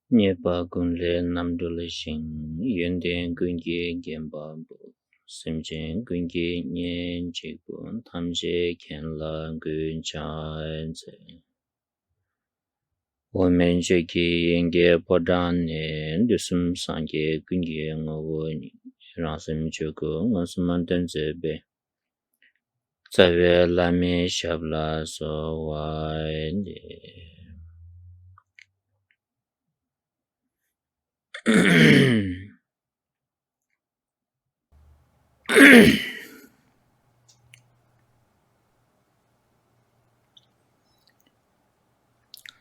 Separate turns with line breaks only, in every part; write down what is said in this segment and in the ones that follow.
Nyepa kunle namdula shing, yunden gungi genpa bu, simchen gungi nyen chikun, tamche kenla gun chan tse. Women cheki yenge podan ne, dusum sange gungi ngawo ni, rasim chuku ngasumantan zebe. Tsawe lami shabla so waide.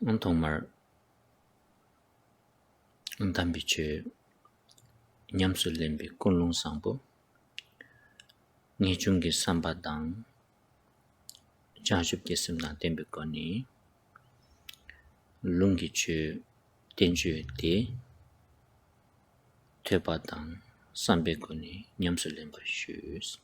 Ontomar ontambiche nyamsu lembi kunlung sangpo ngechungi sambadang janshub kesimna tembi koni lungi chu tenju te tebadang sambe koni nyamsu lemba shus.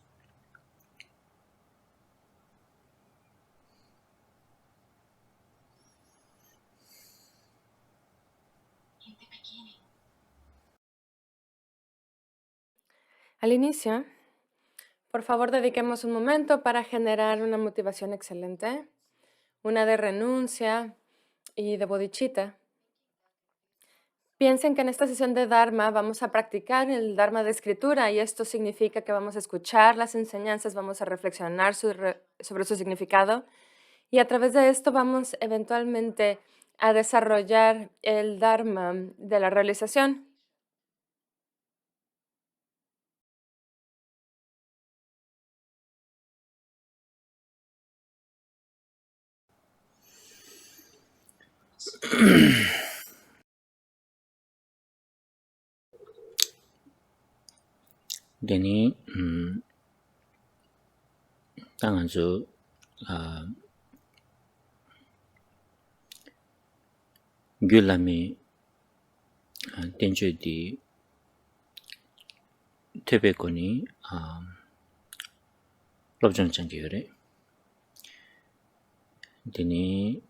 Al inicio, por favor, dediquemos un momento para generar una motivación excelente, una de renuncia y de bodhicitta. Piensen que en esta sesión de Dharma vamos a practicar el Dharma de escritura y esto significa que vamos a escuchar las enseñanzas, vamos a reflexionar sobre su significado y a través de esto vamos eventualmente a desarrollar el Dharma de la realización.
Deni tanganzu gyulami tenju di tebe koni lobjong changi yore. Deni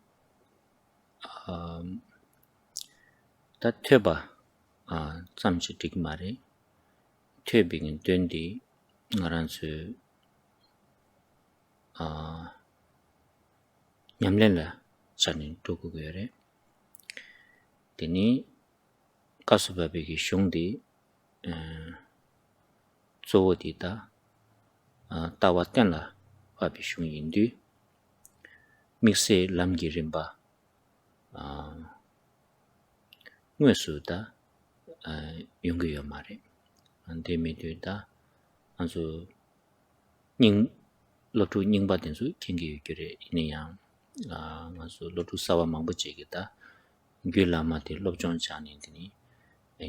ta teba tsamchi digmare tebingin tundi ngaranzu nyamlenla chanin tuku yore. Deni kasubabegi shungdi zowo di ta tawa tenla babi shung yindu mikse lamgi rimba ngwe su da yungu yo mare. Ante me tu da anzu lotu nyingba tenzu kengi yu gyure inayang anzu lotu sawa mangbo chegi da gyu lama te lobchon chani dini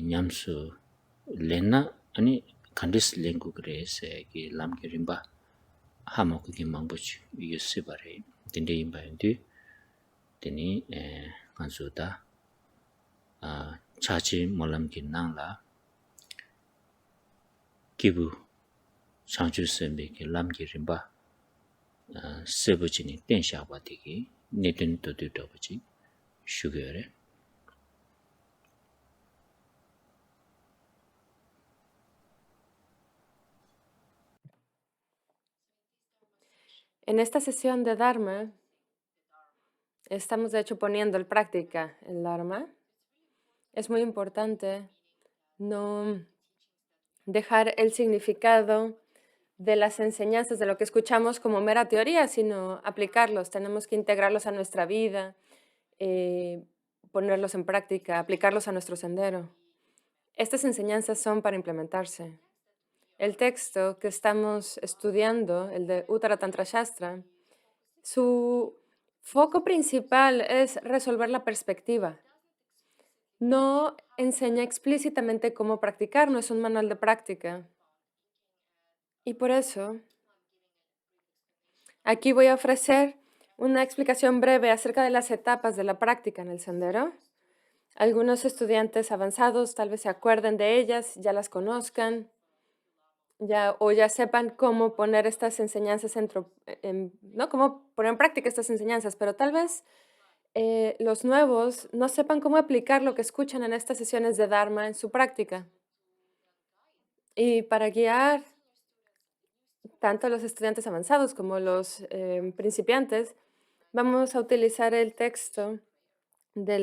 nyamsu lena ani kandis lengu gure se ki lamgi rimba hama kuki mangbo yu sibare dinde yinba yundu dini anzu da chachi molamgi nangla kibu chanchu sembe ki lamgi rimba sebu chini ten shakwa tiki netin todu tobu chi shugayore.
En esta sesión de Dharma, estamos de hecho poniendo en práctica el Dharma. Es muy importante no dejar el significado de las enseñanzas, de lo que escuchamos como mera teoría, sino aplicarlos. Tenemos que integrarlos a nuestra vida, ponerlos en práctica, aplicarlos a nuestro sendero. Estas enseñanzas son para implementarse. El texto que estamos estudiando, el de Uttara Tantra Shastra, su foco principal es resolver la perspectiva. No enseña explícitamente cómo practicar, no es un manual de práctica. Y por eso, aquí voy a ofrecer una explicación breve acerca de las etapas de la práctica en el sendero. Algunos estudiantes avanzados tal vez se acuerden de ellas, ya las conozcan, o ya sepan cómo poner estas enseñanzas, ¿no? Cómo poner en práctica estas enseñanzas, pero tal vez los nuevos no sepan cómo aplicar lo que escuchan en estas sesiones de Dharma en su práctica. Y para guiar tanto a los estudiantes avanzados como los principiantes, vamos a utilizar el texto de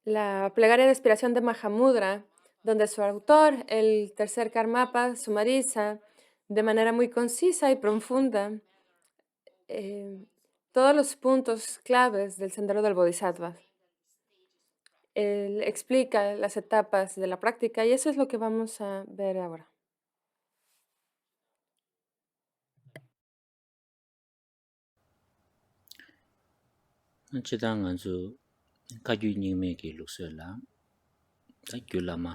la plegaria de aspiración de Mahamudra, donde su autor, el tercer Karmapa, sumariza de manera muy concisa y profunda todos los puntos claves del sendero del Bodhisattva. Él explica las etapas de la práctica y eso es lo que vamos a ver ahora.
chidang nganzu kagyu nyingme ki lukse la ta gyu lama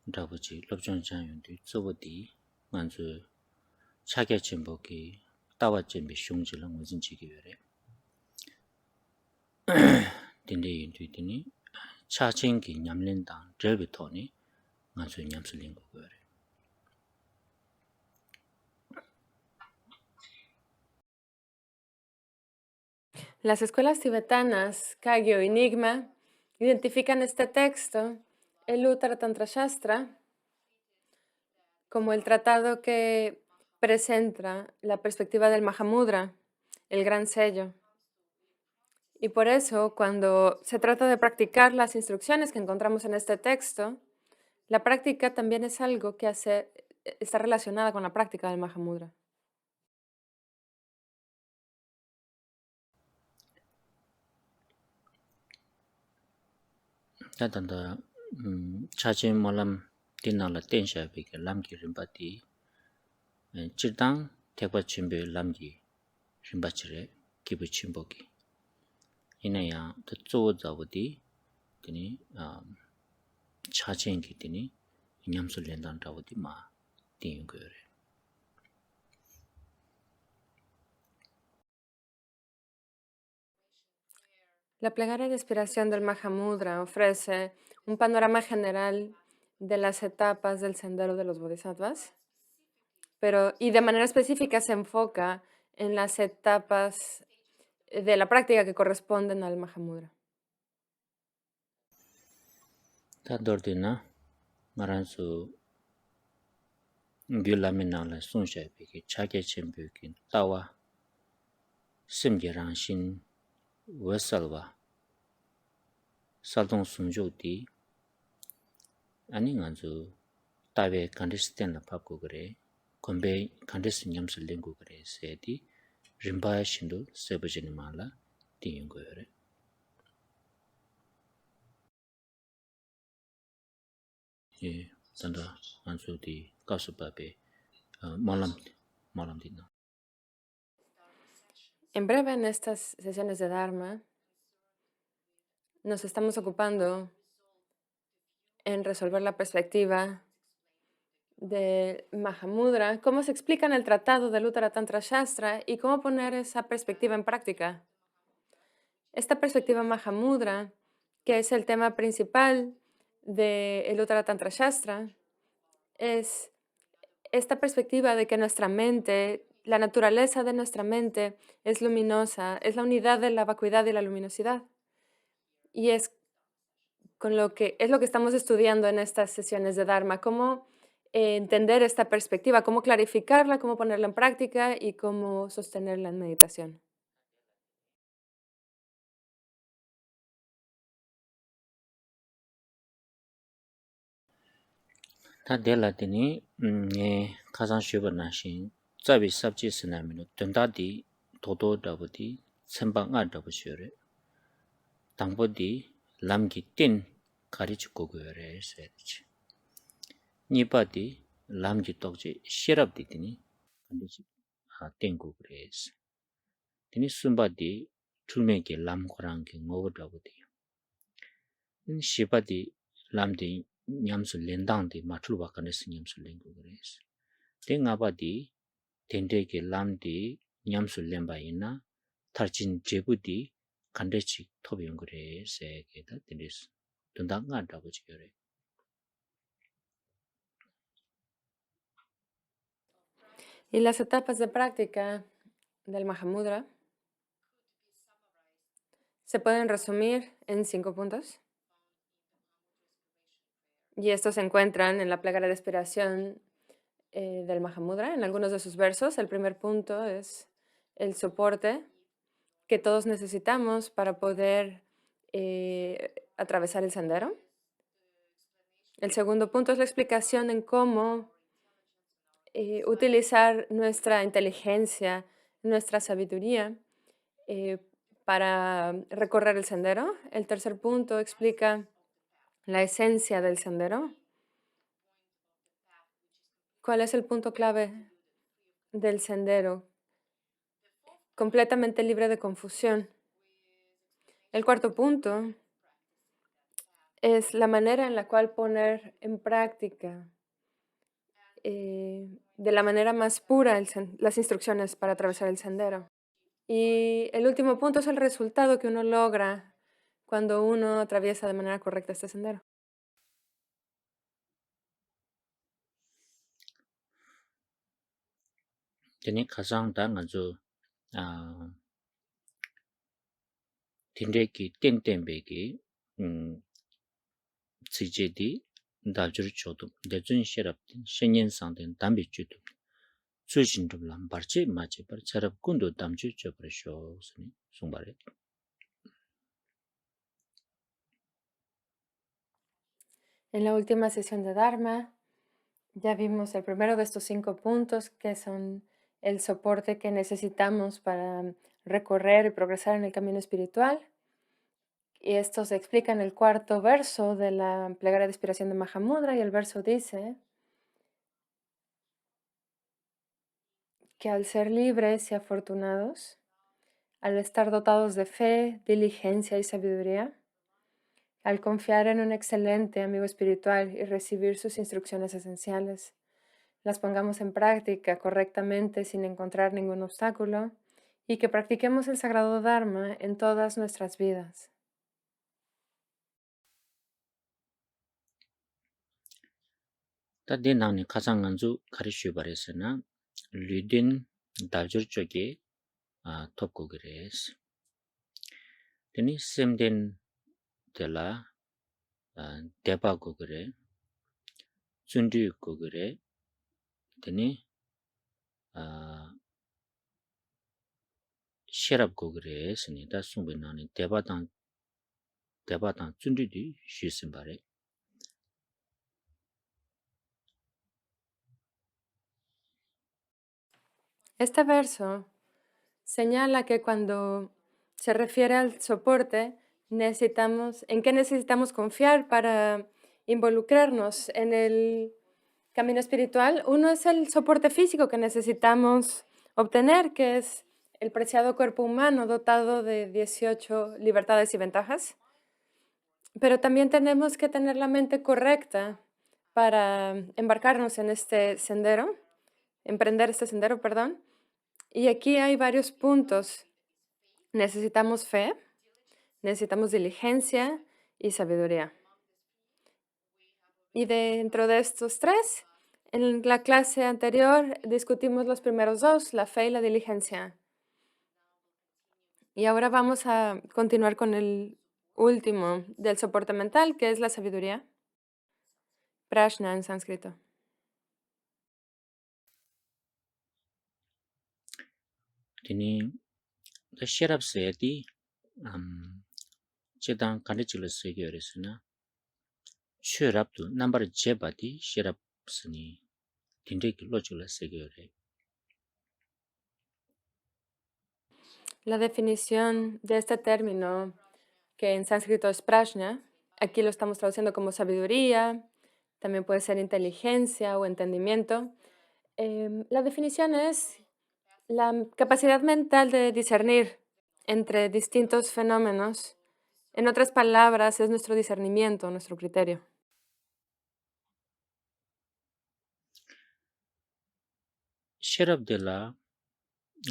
dabuji lobchon chan yundu tsobo di nganzu chagya chenpo ki tawa chenpe shungji la nguzin chigi yore dinde yundu dini cha chenki nyamlin dang drelbi toni nganzu nyamsu lingko yore
Las escuelas tibetanas, Kagyu y Nyingma, identifican este texto, el Uttara Tantra Shastra, como el tratado que presenta la perspectiva del Mahamudra, el gran sello. Y por eso, cuando se trata de practicar las instrucciones que encontramos en este texto, la práctica también es algo que está relacionada con la práctica del Mahamudra.
tanda cha chen molam dinala tensha beke lamki rinpa di chirdang tekpa chenpe lamki rinpa chire kibu chenpo ki ina ya ta tsuwa zawa di dini cha chen ki dini nyamsu lendan zawa di ma din yung goyo re
La plegaria de inspiración del Mahamudra ofrece un panorama general de las etapas del sendero de los bodhisattvas, y de manera específica se enfoca en las etapas de la práctica que corresponden al Mahamudra.
ta dordi na maransu gyu lami nangla sunsha beke cha ke chenpe ki tawa simge rangshin wesalwa saldong sumjo di ani nganzu tawe kandis tenla papko kore kombe kandis nyamsu lingko kore se di rinpaya shindu sebajini mala di yungo yore ye tanda nganzu di kasu pape malam di na
En breve, en estas sesiones de Dharma, nos estamos ocupando en resolver la perspectiva de Mahamudra, cómo se explica en el tratado del Uttara Tantra Shastra y cómo poner esa perspectiva en práctica. Esta perspectiva Mahamudra, que es el tema principal del Uttara Tantra Shastra, es esta perspectiva de que nuestra mente, la naturaleza de nuestra mente es luminosa, es la unidad de la vacuidad y la luminosidad. Y es lo que estamos estudiando en estas sesiones de Dharma, cómo entender esta perspectiva, cómo clarificarla, cómo ponerla en práctica y cómo sostenerla en meditación.
ta dela dini nge kazan shubha nashin tsabi sabji sinamino tunda di todo dabu di tsemba nga dabu shore tangbo di lamki tin karich gogo yore sayadichi nipa di lamki tokje shirab di dini kandichi ten gogo res dini sumba di chulmenki lam korangi ngogo dabu di shiba di lam di nyamsu lendang di matulwa kanisi nyamsu lengo res te ngaba di tende ke lam di nyamsu lemba ina tarchin jebu di kandechi tobi yungre se ke da tenis tunda nga dabu chigore
Y las etapas de práctica del Mahamudra se pueden resumir en 5 puntos. Y estos se encuentran en la plegaria de aspiración del Mahamudra, en algunos de sus versos. El primer punto es el soporte que todos necesitamos para poder atravesar el sendero. El segundo punto es la explicación en cómo utilizar nuestra inteligencia, nuestra sabiduría eh, para recorrer el sendero. El tercer punto explica la esencia del sendero. ¿Cuál es el punto clave del sendero? Completamente libre de confusión. El cuarto punto es la manera en la cual poner en práctica de la manera más pura las instrucciones para atravesar el sendero. Y el último punto es el resultado que uno logra cuando uno atraviesa de manera correcta este sendero.
Tene 가장 다 ngazo 딘데기 땡땡베기 지제디 달주르 초도 대준 셰랍딘 신년상된 담비 주도 수신tumlam barche mache par charab kundo damju chopresho suni sumbare.
En la última sesión de Dharma ya vimos el primero de estos 5 puntos que son el soporte que necesitamos para recorrer y progresar en el camino espiritual. Y esto se explica en el cuarto verso de la plegaria de inspiración de Mahamudra, y el verso dice que al ser libres y afortunados, al estar dotados de fe, diligencia y sabiduría, al confiar en un excelente amigo espiritual y recibir sus instrucciones esenciales, las pongamos en práctica correctamente sin encontrar ningún obstáculo y que practiquemos el sagrado Dharma en todas nuestras vidas.
Ta denani 가장 간주 가르쳐 바레스나 리딘 달주 쪽에 톱고 그래스. 데니 셈된 데라 대바고 그래. 준디고 그래. 데니 셰랍고 그래스니 다 숨베나니 대바당 준디디 쉬심바레.
Este verso señala que cuando se refiere al soporte, ¿en qué necesitamos confiar para involucrarnos en el camino espiritual? Uno es el soporte físico que necesitamos obtener, que es el preciado cuerpo humano dotado de 18 libertades y ventajas. Pero también tenemos que tener la mente correcta para embarcarnos en este sendero, emprender este sendero, perdón. Y aquí hay varios puntos. Necesitamos fe, necesitamos diligencia y sabiduría. Y dentro de estos 3, en la clase anterior discutimos los primeros 2, la fe y la diligencia. Y ahora vamos a continuar con el último del soporte mental, que es la sabiduría. Prajna en sánscrito.
데니 더 셰랍세디 제단 간르치를 세계열에서나 쉐랍도 넘버 제바디 셰랍스니 딘데기 로직을 세계열에.
La definición de este término, que en sánscrito es prajna, aquí lo estamos traduciendo como sabiduría, también puede ser inteligencia o entendimiento. La definición es la capacidad mental de discernir entre distintos fenómenos. En otras palabras, es nuestro discernimiento, nuestro criterio.
셰랍데라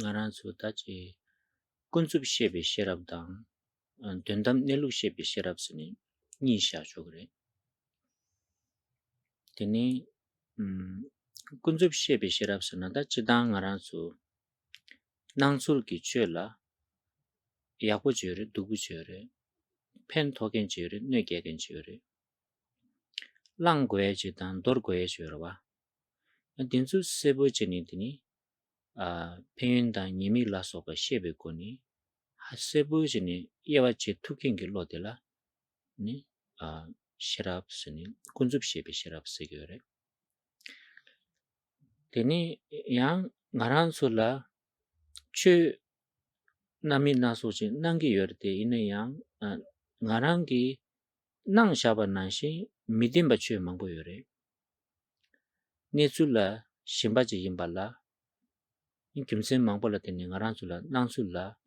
나란수 다치 군습 셰베 셰랍당 된담 넬루 셰베 셰랍스니 니샤죠 그래. 데니 군습 셰베 셰랍스나 다치당 나란수 낭술기 쳬라 야구 지어래 두구 지어래 펜 토겐 지어래 뇌게겐 지어래 랑고에 지단 도르고에 지어봐 딘수 세부 지니드니 페인다 니밀라소가 셰베코니 하세부 지니 이와치 투킹기 로데라 니 시랍스니 군줍 셰베 시랍스기어래 데니 양 나란솔라 추 나미나소지 난기 여르데 이네 양 나랑기 낭샤바 난시 미딘바 추 망보여래 네줄라 심바지 임발라 인 김센 망볼라 데니 나란솔라 낭술라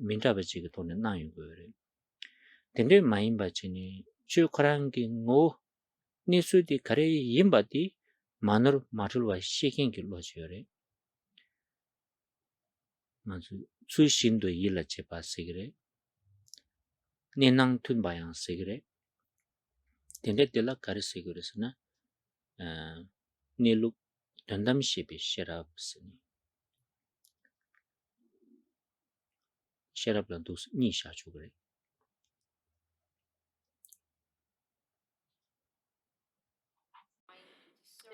민타바지가 돈에 나유고여래 데네 마임바치니 추 카랑기 고 니수디 가레 임바디 마너 마툴와 시킹기 로지여래 맞아 수신도 일라 제바시그래 네낭 툰바양 시그래 덴데텔라 가르시그레스나 네룩 던담시비 셰랍스니 셰랍란도스 니샤주그래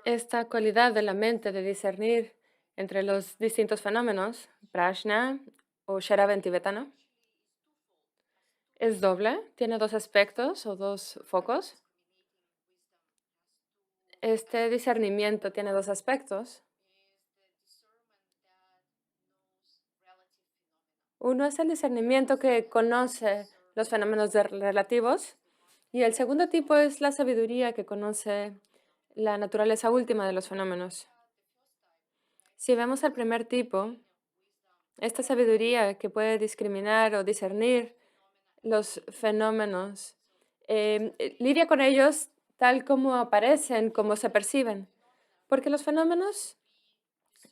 Esta cualidad de la mente de discernir entre los distintos fenómenos, prajna o Sharav en tibetano, es doble, tiene dos aspectos o dos focos. Este discernimiento tiene dos aspectos. Uno es el discernimiento que conoce los fenómenos relativos y el segundo tipo es la sabiduría que conoce la naturaleza última de los fenómenos. Si vemos el primer tipo, esta sabiduría que puede discriminar o discernir los fenómenos, lidia con ellos tal como aparecen, como se perciben, porque los fenómenos,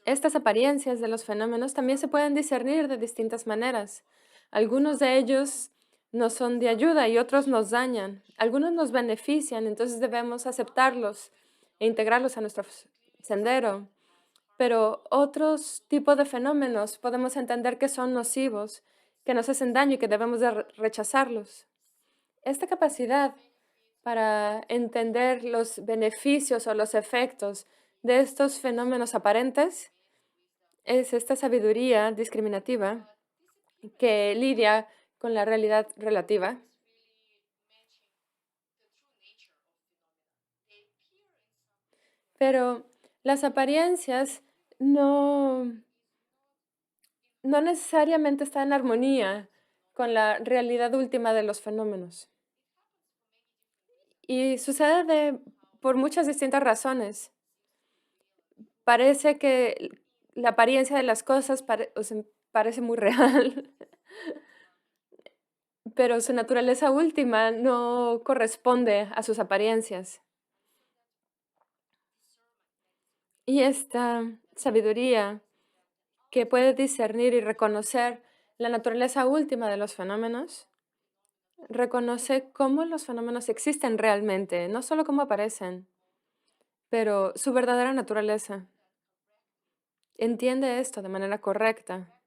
estas apariencias de los fenómenos también se pueden discernir de distintas maneras. Algunos de ellos nos son de ayuda y otros nos dañan. Algunos nos benefician, entonces debemos aceptarlos e integrarlos a nuestro sendero. Pero otros tipos de fenómenos podemos entender que son nocivos, que nos hacen daño y que debemos de rechazarlos. Esta capacidad para entender los beneficios o los efectos de estos fenómenos aparentes es esta sabiduría discriminativa que lidia con la realidad relativa. Pero las apariencias no necesariamente están en armonía con la realidad última de los fenómenos. Y sucede por muchas distintas razones. Parece que la apariencia de las cosas parece muy real, pero su naturaleza última no corresponde a sus apariencias. Y esta sabiduría que puede discernir y reconocer la naturaleza última de los fenómenos, reconoce cómo los fenómenos existen realmente, no solo cómo aparecen, pero su verdadera naturaleza. Entiende esto de manera correcta.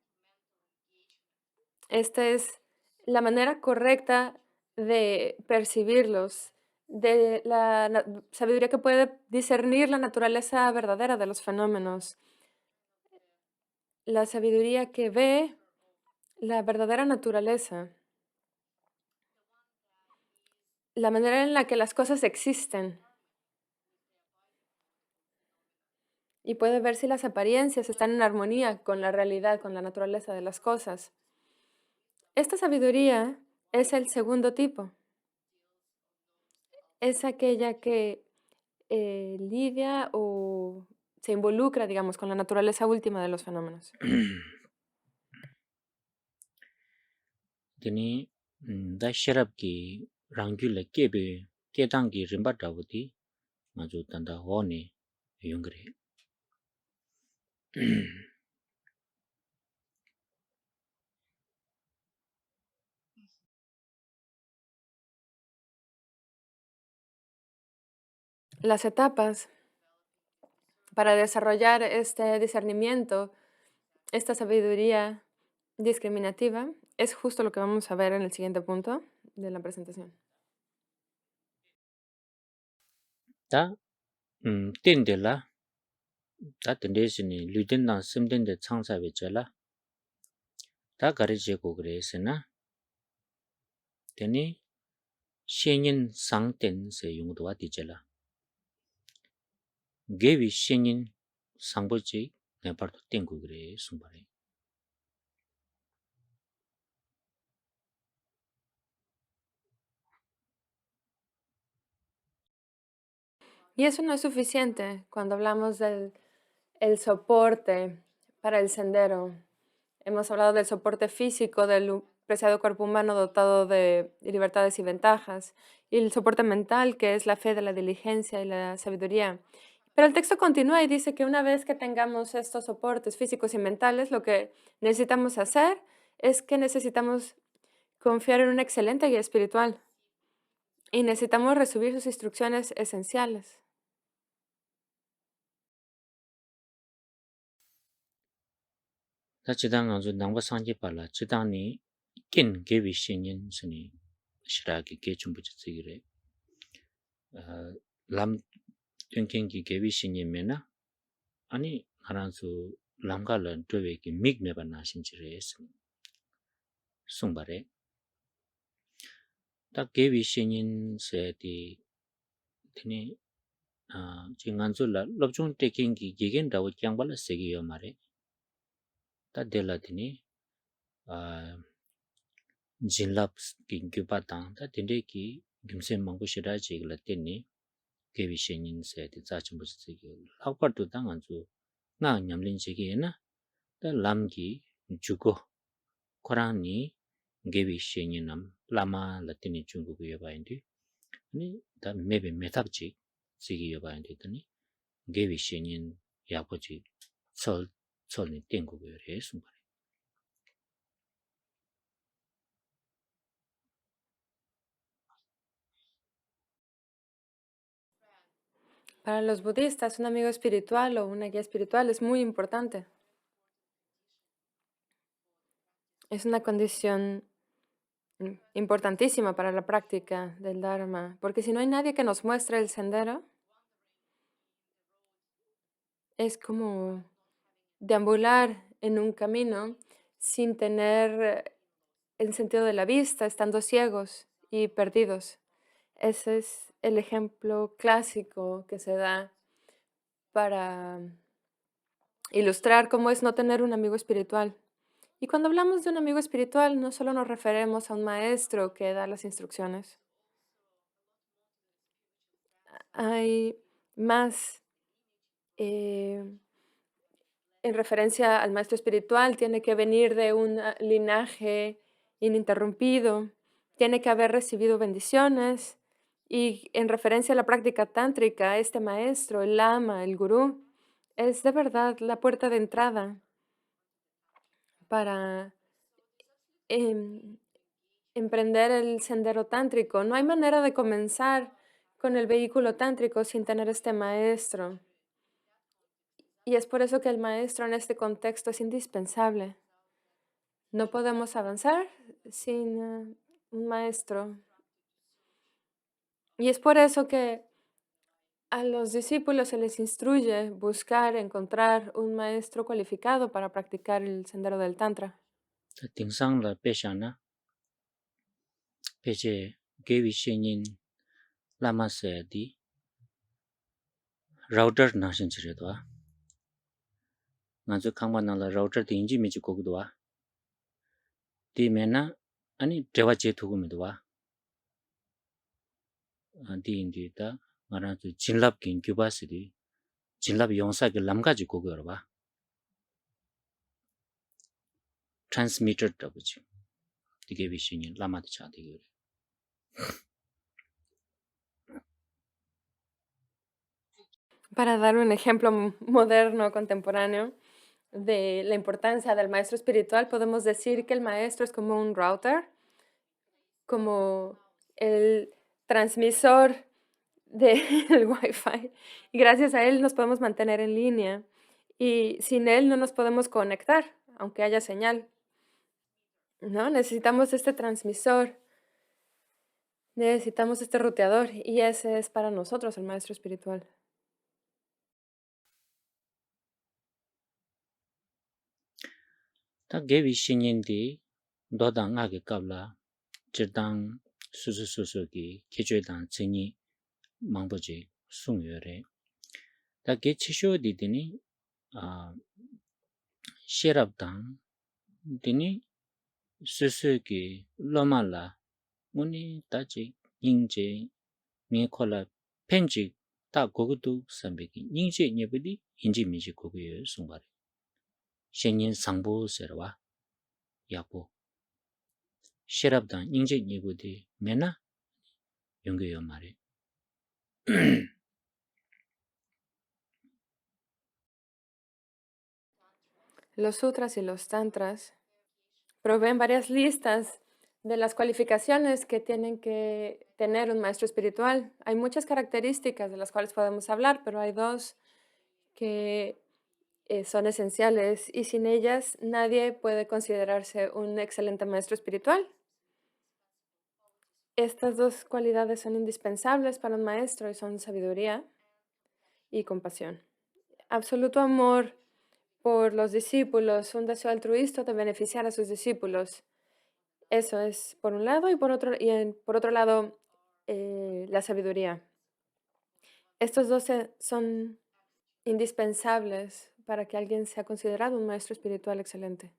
Esta es la manera correcta de percibirlos, de la sabiduría que puede discernir la naturaleza verdadera de los fenómenos, la sabiduría que ve la verdadera naturaleza, la manera en la que las cosas existen y puede ver si las apariencias están en armonía con la realidad, con la naturaleza de las cosas. Esta sabiduría es el segundo tipo. Es aquella que lidia o se involucra, digamos, con la naturaleza última de los fenómenos.
데니 다 셰랍기 랑귤레 케베 케당기 림바다부디 아주 단다 호네 용그래
Las etapas para desarrollar este discernimiento, esta sabiduría discriminativa es justo lo que vamos a ver en el siguiente punto de la presentación.
다 땡들라 다 땡데시니 류된당 심된데 창사베 젤라 다 가르치고 그래서나 되니 신인 상텐세 용도와 디젤라 게비 신인 상보지 네파르도 땡고 그래 숨바래
Y eso no es suficiente cuando hablamos del el soporte para el sendero. Hemos hablado del soporte físico del preciado cuerpo humano dotado de libertades y ventajas, y el soporte mental, que es la fe de la diligencia y la sabiduría. Pero el texto continúa y dice que una vez que tengamos estos soportes físicos y mentales, lo que necesitamos hacer es que necesitamos confiar en un excelente guía espiritual y necesitamos recibir sus instrucciones esenciales.
다 지당 아주 남과 상지 발라 지당니 긴 게비 신인 스니 시라기 게 좀부지 쓰기래 람 땡땡기 게비 신인메나 아니 하나서 람갈은 되게 믹메바 나신지레 송바레 딱 게비 신인 세디 드니 지난주라 럽중 테킹기 기겐다고 장발라 세기요 말에 다 델라드니 진랍 긴규바당 다 딘데기 김세 망고시라 지글라 때니 게비 신인 세디 자침부 세기 학파도 당한주 나 냠린 지기에나 다 람기 주고 코란이 게비 신인남 라마 라틴이 중국에 봐인디 아니 다 메베 메탑지 지기에 봐인디더니 게비 신인 야고지 철니 땡고게 해서
Para los budistas, un amigo espiritual o una guía espiritual es muy importante. Es una condición importantísima para la práctica del Dharma, porque si no hay nadie que nos muestre el sendero, es como deambular en un camino sin tener el sentido de la vista, estando ciegos y perdidos. Ese es el ejemplo clásico que se da para ilustrar cómo es no tener un amigo espiritual. Y cuando hablamos de un amigo espiritual, no solo nos referimos a un maestro que da las instrucciones. Hay más eh, en referencia al maestro espiritual, tiene que venir de un linaje ininterrumpido, tiene que haber recibido bendiciones. Y en referencia a la práctica tántrica, este maestro, el lama, el gurú, es de verdad la puerta de entrada para emprender el sendero tántrico. No hay manera de comenzar con el vehículo tántrico sin tener este maestro. Y es por eso que el maestro en este contexto es indispensable. No podemos avanzar sin un maestro. Y es por eso que a los discípulos se les instruye buscar, encontrar un maestro cualificado para practicar el sendero del Tantra.
딩상라 빼샤나 빼제 게비 신인 라마세디 라우터 나신지레도 나저 강반나라 라우터 딩지 미지 고고도 디메나 아니 데와제 두고미도 디인디다 말아서 진랍 긴규바스디 진랍 용사게 람가지 고거라 봐 트랜스미터 더브지 디게 비신인 라마드 차디게
Para dar un ejemplo moderno, contemporáneo, de la importancia del maestro espiritual, podemos decir que el maestro es como un router, como el transmisor del Wi-Fi. Y gracias a él nos podemos mantener en línea. Y sin él no nos podemos conectar, aunque haya señal. ¿no? Necesitamos este transmisor, necesitamos este ruteador, y ese es para nosotros el maestro espiritual.
다 개비 신인디 도당 아게 갑라 저당 수수수수기 기초당 증이 망보지 숭여래 다 개치쇼디디니 아 셰랍당 디니 수수기 로말라 무니 따지 인제 미콜라 펜지 다 고고도 삼베기 인제 예부디 인지 미지 고고요 숭바리 신인 상보세와 야보 셰랍당 인제 예부디 메나 용교요 말이
Los sutras y los tantras proveen varias listas de las cualificaciones que tienen que tener un maestro espiritual. Hay muchas características de las cuales podemos hablar, pero hay dos que son esenciales, y sin ellas nadie puede considerarse un excelente maestro espiritual. Estas dos cualidades son indispensables para un maestro y son sabiduría y compasión. Absoluto amor por los discípulos, un deseo altruista de beneficiar a sus discípulos. Eso es por un lado, y por otro lado, la sabiduría. Estos dos son indispensables para que alguien sea considerado un maestro espiritual excelente.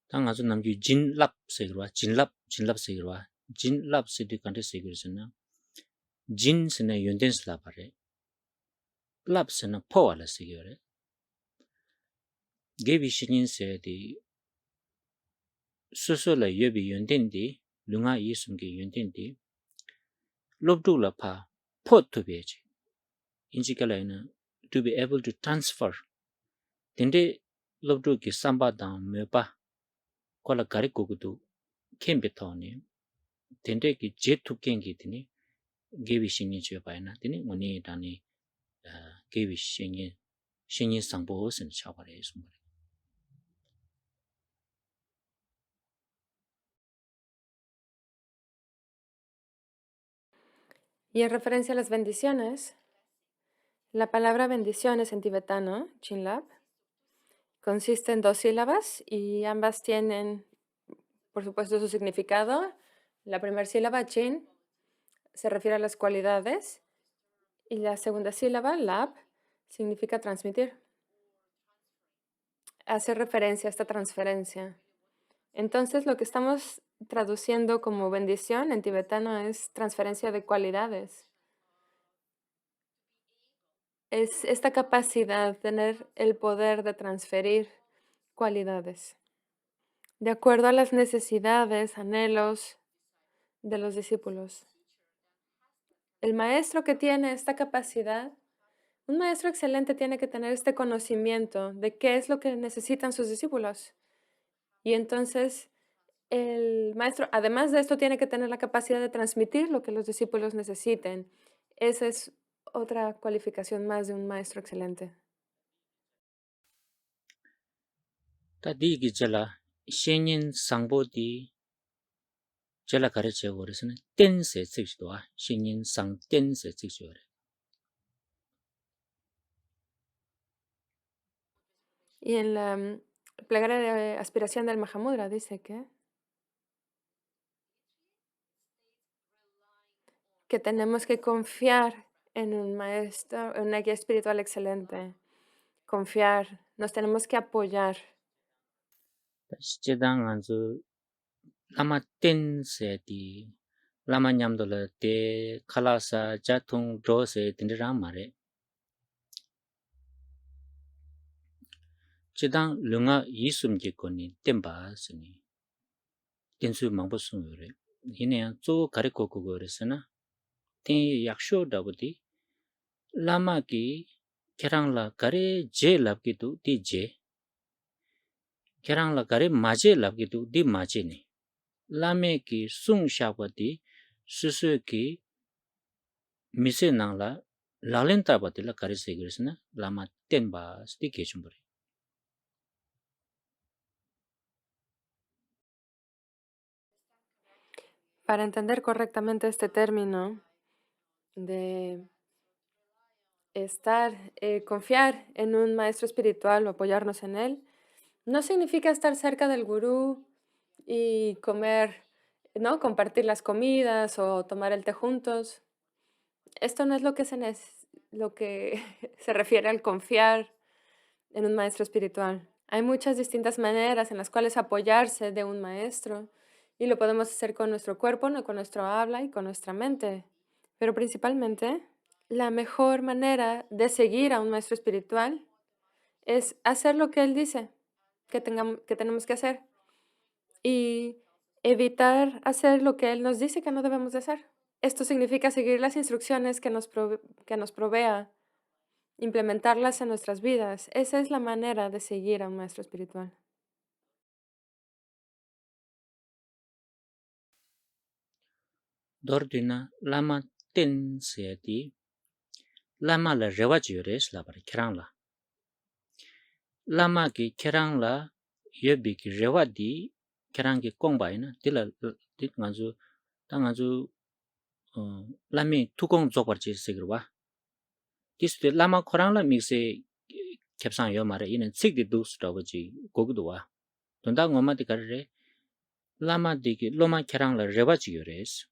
당 아주 남주 진랍 세그와 진랍 세그와 진랍 세디 간데 세그르스나 진스네 연덴스라 바레 랍스나 포알라 세그레 게비 신인세디 수수라 예비 연덴디 룽아 이숨게 연덴디 롭두라파 포토베지 인지kal라이나 to be able to transfer 덴데 롭두기 삼바다 메바 콜라 가리코구도 캠베토니 덴데기 제투켄기드니 게비 신인 줘봐야나 되니 뭐니 다니 게비 신인 상보선 차바래 숨을
Y en referencia a las bendiciones, la palabra bendiciones en tibetano, Chinlap, consiste en dos sílabas y ambas tienen, por supuesto, su significado. La primera sílaba, Chin, se refiere a las cualidades, y la segunda sílaba, Lap, significa transmitir. Hace referencia a esta transferencia. Entonces, lo que estamos traduciendo como bendición en tibetano es transferencia de cualidades. Es esta capacidad, tener el poder de transferir cualidades de acuerdo a las necesidades, anhelos de los discípulos. El maestro que tiene esta capacidad, un maestro excelente tiene que tener este conocimiento de qué es lo que necesitan sus discípulos. Y entonces el maestro, además de esto, tiene que tener la capacidad de transmitir lo que los discípulos necesiten. Esa es otra cualificación más de un maestro excelente.
다디기 젤라 신인 상보디 젤라 가르쳐 버려서는 댄세 측도와 신인 상 댄세 측도래
Y en la plegaria de aspiración del Mahamudra dice que tenemos que confiar en un maestro, en una guía espiritual excelente. Confiar, nos tenemos que apoyar.
시제당 안주 라마 댄세디 라마 냠돌라 데 칼라사 자통 도세 딘드랑 말에 지당 릉아 이숨기 거니 땜바스니 댄수 망보스으로 이내야 조 가르코 그거르스나 테 약쇼다부디 라마기 계랑라 가레 제 랍기도 디제 계랑라 가레 마제 랍기도 디 마제니 라메기 숭샤버디 수수기 미세낭라 lalén taba tila karese gresna lama tenba sti kechumbare.
Para entender correctamente este término de confiar en un maestro espiritual o apoyarnos en él, no significa estar cerca del gurú y comer, ¿no? Compartir las comidas o tomar el té juntos. Esto no es lo que se refiere al confiar en un maestro espiritual. Hay muchas distintas maneras en las cuales apoyarse de un maestro y lo podemos hacer con nuestro cuerpo, no con nuestro habla y con nuestra mente. Pero principalmente, la mejor manera de seguir a un maestro espiritual es hacer lo que él dice que tenemos que hacer y evitar hacer lo que él nos dice que no debemos de hacer. Esto significa seguir las instrucciones que nos provea, implementarlas en nuestras vidas. Esa es la manera de seguir a un maestro espiritual.
Dordina lama ten se di lama la rewa jures la bar kerang la. Lama ki kerang la yebi ki rewa di kerang ki kongba ina tila dit nganzu ta nganzu lami tukong zokbar che segirwa. Kisu lama korang la mikse kepsang yo mara ina tsik di dus rawa chi gogudwa. Tunda ngoma di karare lama di ki loma kerang la rewa chi yores.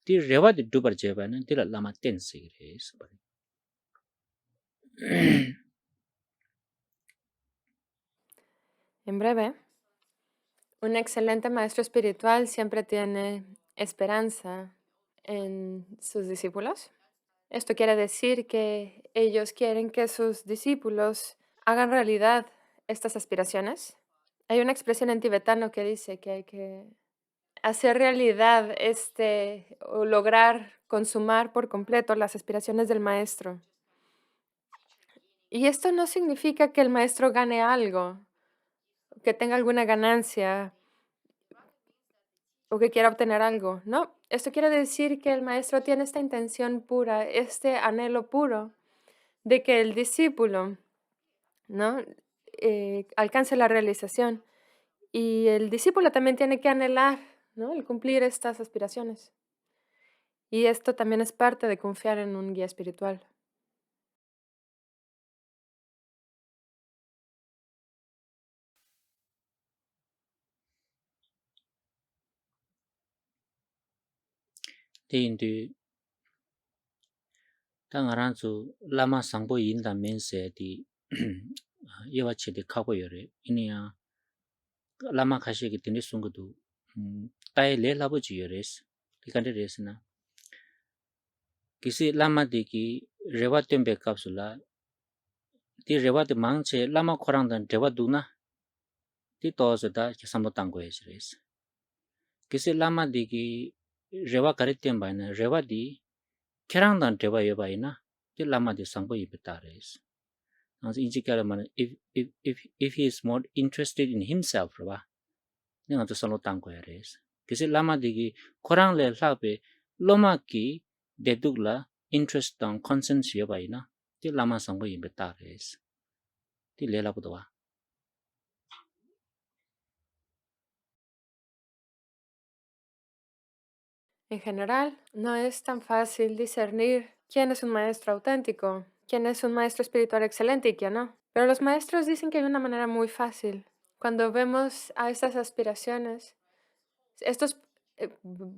Di rewa di dubar jeba na tila lama ten segires.
En breve, un excelente maestro espiritual siempre tiene esperanza en sus discípulos. Esto quiere decir que ellos quieren que sus discípulos hagan realidad estas aspiraciones. Hay una expresión en tibetano que dice que hay que hacer realidad o lograr consumar por completo las aspiraciones del maestro. Y esto no significa que el maestro gane algo, que tenga alguna ganancia o que quiera obtener algo. No, esto quiere decir que el maestro tiene esta intención pura, este anhelo puro de que el discípulo, ¿no? Alcance la realización. Y el discípulo también tiene que anhelar, ¿no? El cumplir estas aspiraciones. Y esto también es parte de confiar en un guía espiritual.
Di indu ta ngaranzu lama sangpo yinda mense di yewa che di kagwa yore. Ini ya lama kashi ki tindi sungudu tai le labo chi yores. Di kante resina. Kisi lama di ki rewa tembe kapsula di rewa di mangche lama korang dan rewa duna di tozo da kisambo tanggo res. Kisi lama di ki rewa kari temba ina rewa di kerang dan rewa yoba ina di lama di sangpo yibita res. If he is more interested in himself, right? Nenga to salo tangko res. Kisi lama digi korang le labe loma ki dedugla interest tang conscience yoba ina ti lama sangko yibita res. Ti le labo doa.
En general, no es tan fácil discernir quién es un maestro auténtico, quién es un maestro espiritual excelente y quién no. Pero los maestros dicen que hay una manera muy fácil. Cuando vemos a estas aspiraciones,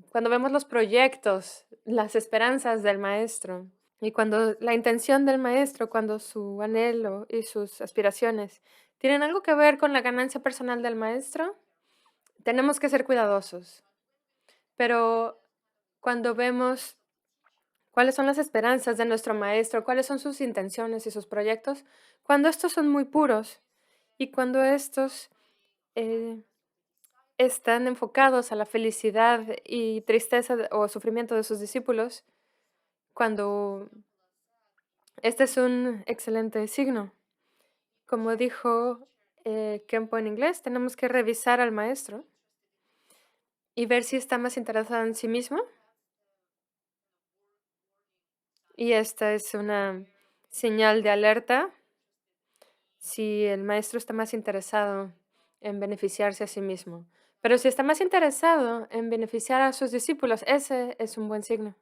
cuando vemos los proyectos, las esperanzas del maestro, y cuando la intención del maestro, cuando su anhelo y sus aspiraciones tienen algo que ver con la ganancia personal del maestro, tenemos que ser cuidadosos. Pero cuando vemos cuáles son las esperanzas de nuestro maestro, cuáles son sus intenciones y sus proyectos, cuando estos son muy puros y cuando estos están enfocados a la felicidad y tristeza o sufrimiento de sus discípulos, cuando este es un excelente signo. Como dijo Kempo en inglés, tenemos que revisar al maestro y ver si está más interesado en sí mismo Y esta es una señal de alerta si el maestro está más interesado en beneficiarse a sí mismo. Pero si está más interesado en beneficiar a sus discípulos, ese es un buen signo.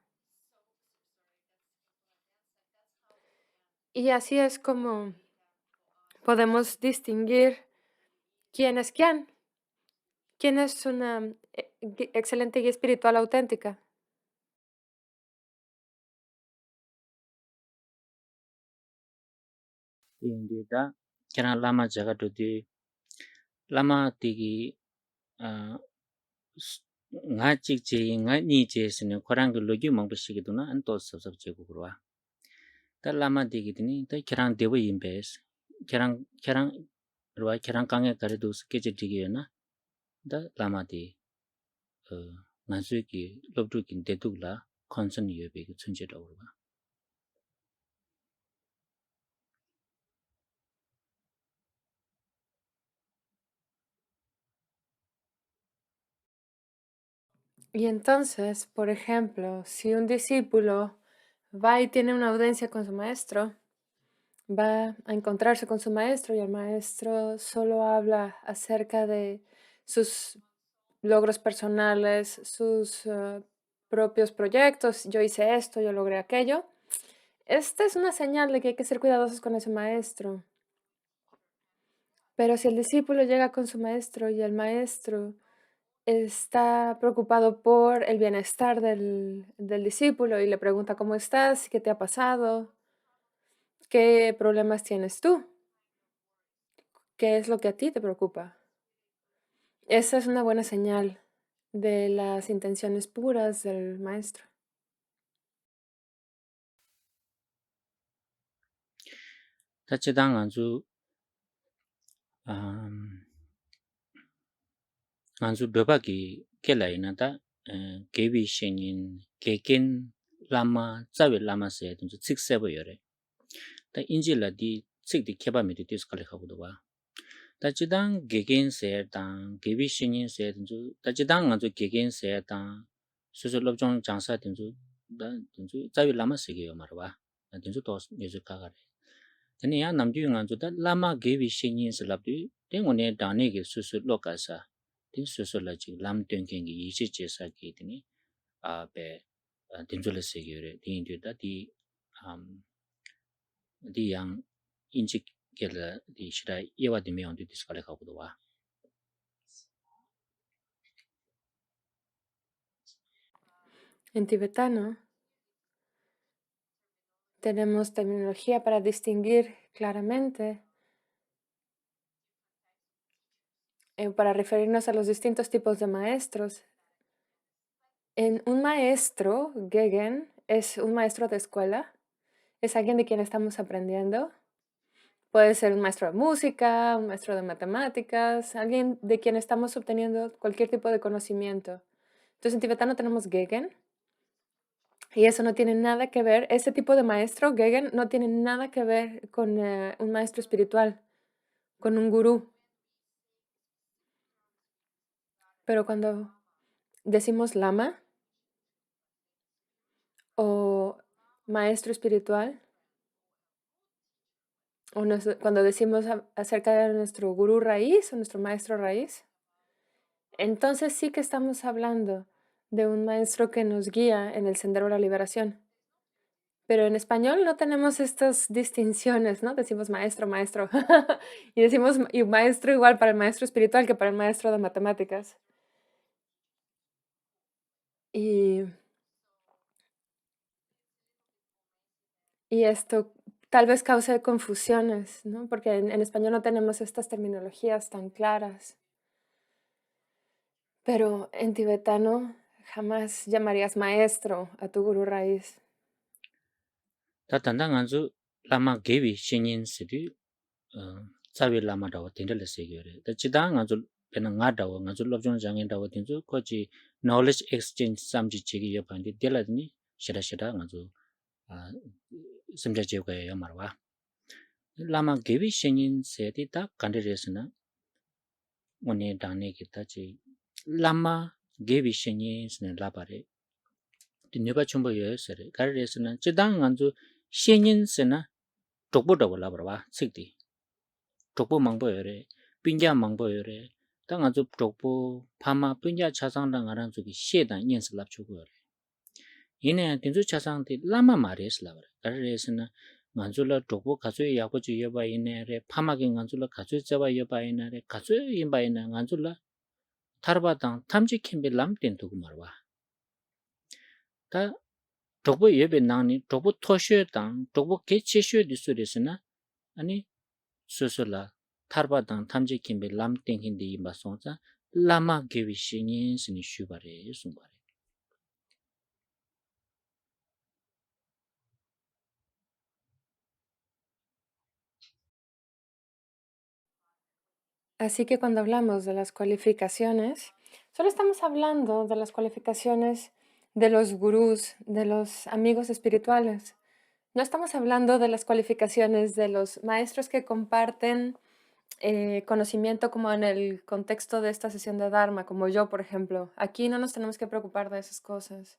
Y así es como podemos distinguir quién es quién. ¿Quién es una excelente guía espiritual auténtica?
인디다 그냥 라마 자가도디 라마 디기 아 nga chik che nga ni che sene khorang ge logyu mang ba shige duna an to sab sab che gu ro ta lama de gi ni ta kirang de bo yin bes kirang ro kirang kang ge kare du ke che de ge na da lama de nga su ki lob du kin de du la concern ye be ge chun che do ro
Y entonces, por ejemplo, si un discípulo va y tiene una audiencia con su maestro, va a encontrarse con su maestro y el maestro solo habla acerca de sus logros personales, sus propios proyectos. Yo hice esto, yo logré aquello. Esta es una señal de que hay que ser cuidadosos con ese maestro. Pero si el discípulo llega con su maestro y el maestro está preocupado por el bienestar del discípulo y le pregunta cómo estás, qué te ha pasado, qué problemas tienes tú, qué es lo que a ti te preocupa. Esa es una buena señal de las intenciones puras del maestro.
ta che dang an zu an zu be ba ki ke la ina ta ge bi shin yin ge ken lama za we lama se du sik se bo yore ta inji la di sik di ke ba me di tis ka le kha bu do ba ta chi dang ge gen se dang ge bi shin yin se du ta chi dang an zu ge gen se dang su su lob jong jang sa du da du za we lama se ge yo ma ba du zu to ye zu ka ga re tani ya nam ju ngan zu da lama ge bi shin yin se lab du de ngo ne da ne ge su su lo ka sa din su su la chi lam tyen ken gi yi chi che sa ki tini a be din zu le se ge re din du da di yang inchi ke la di shira ye wa di me on du dis ka le ka bu do wa
En tibetano tenemos terminología para distinguir claramente, para referirnos a los distintos tipos de maestros. En un maestro, Gegen, es un maestro de escuela, es alguien de quien estamos aprendiendo. Puede ser un maestro de música, un maestro de matemáticas, alguien de quien estamos obteniendo cualquier tipo de conocimiento. Entonces en tibetano tenemos Gegen y eso no tiene nada que ver, ese tipo de maestro, Gegen, no tiene nada que ver con un maestro espiritual, con un gurú. Pero cuando decimos lama o maestro espiritual, o cuando decimos acerca de nuestro gurú raíz o nuestro maestro raíz, entonces sí que estamos hablando de un maestro que nos guía en el sendero de la liberación. Pero en español no tenemos estas distinciones, ¿no? Decimos maestro, maestro. Y decimos y maestro igual para el maestro espiritual que para el maestro de matemáticas. Y, y esto tal vez cause confusiones, ¿no? Porque en español no tenemos estas terminologías tan claras. Pero en tibetano jamás llamarías maestro a tu gurú raíz.
ta tan dang an zu lama ge bi shin yin se du za we lama da wa tin de le se ge re ta chi dang an zu pe na nga da wa nga zu lob jong jang yin da wa tin zu ko chi knowledge exchange sam ji chi ge yo pan de la ni shida shida nga zu sim ja je ga ya ma wa lama ge bi shin yin se ti ta kan de res na ngo ne da ne ki ta chi lama ge bi shin yin se la ba re di nyoba chumbo yo sare kare sena chidang nganzu shenyin sena chokbo dawa labarwa tsikdi chokbo mangbo yore pinja mangbo yore ta nganzu chokbo pama pinja chasangda ngaranzu ki shedan nyensi lap chogo yore yine dinzu chasangdi lama mares labar kare sena nganzu la chokbo kazu yakbo chu yoba yine re pama ki nganzu la kazu zaba yoba yine re kazu yinba yine nganzu la tarba dang tamji kimbe lam ten tuku marwa ta chokbo yebe nangni chokbo toshio dang chokbo ke cheshio di suresina ani susu la tarba dang tamji kimbe lam tenkin di yinba songza lama gewi shingin sini shubare sungbare.
Así que cuando hablamos de las cualificaciones, solo estamos hablando de las cualificaciones de los gurús, de los amigos espirituales. No estamos hablando de las cualificaciones de los maestros que comparten conocimiento como en el contexto de esta sesión de Dharma, como yo, por ejemplo. Aquí no nos tenemos que preocupar de esas cosas,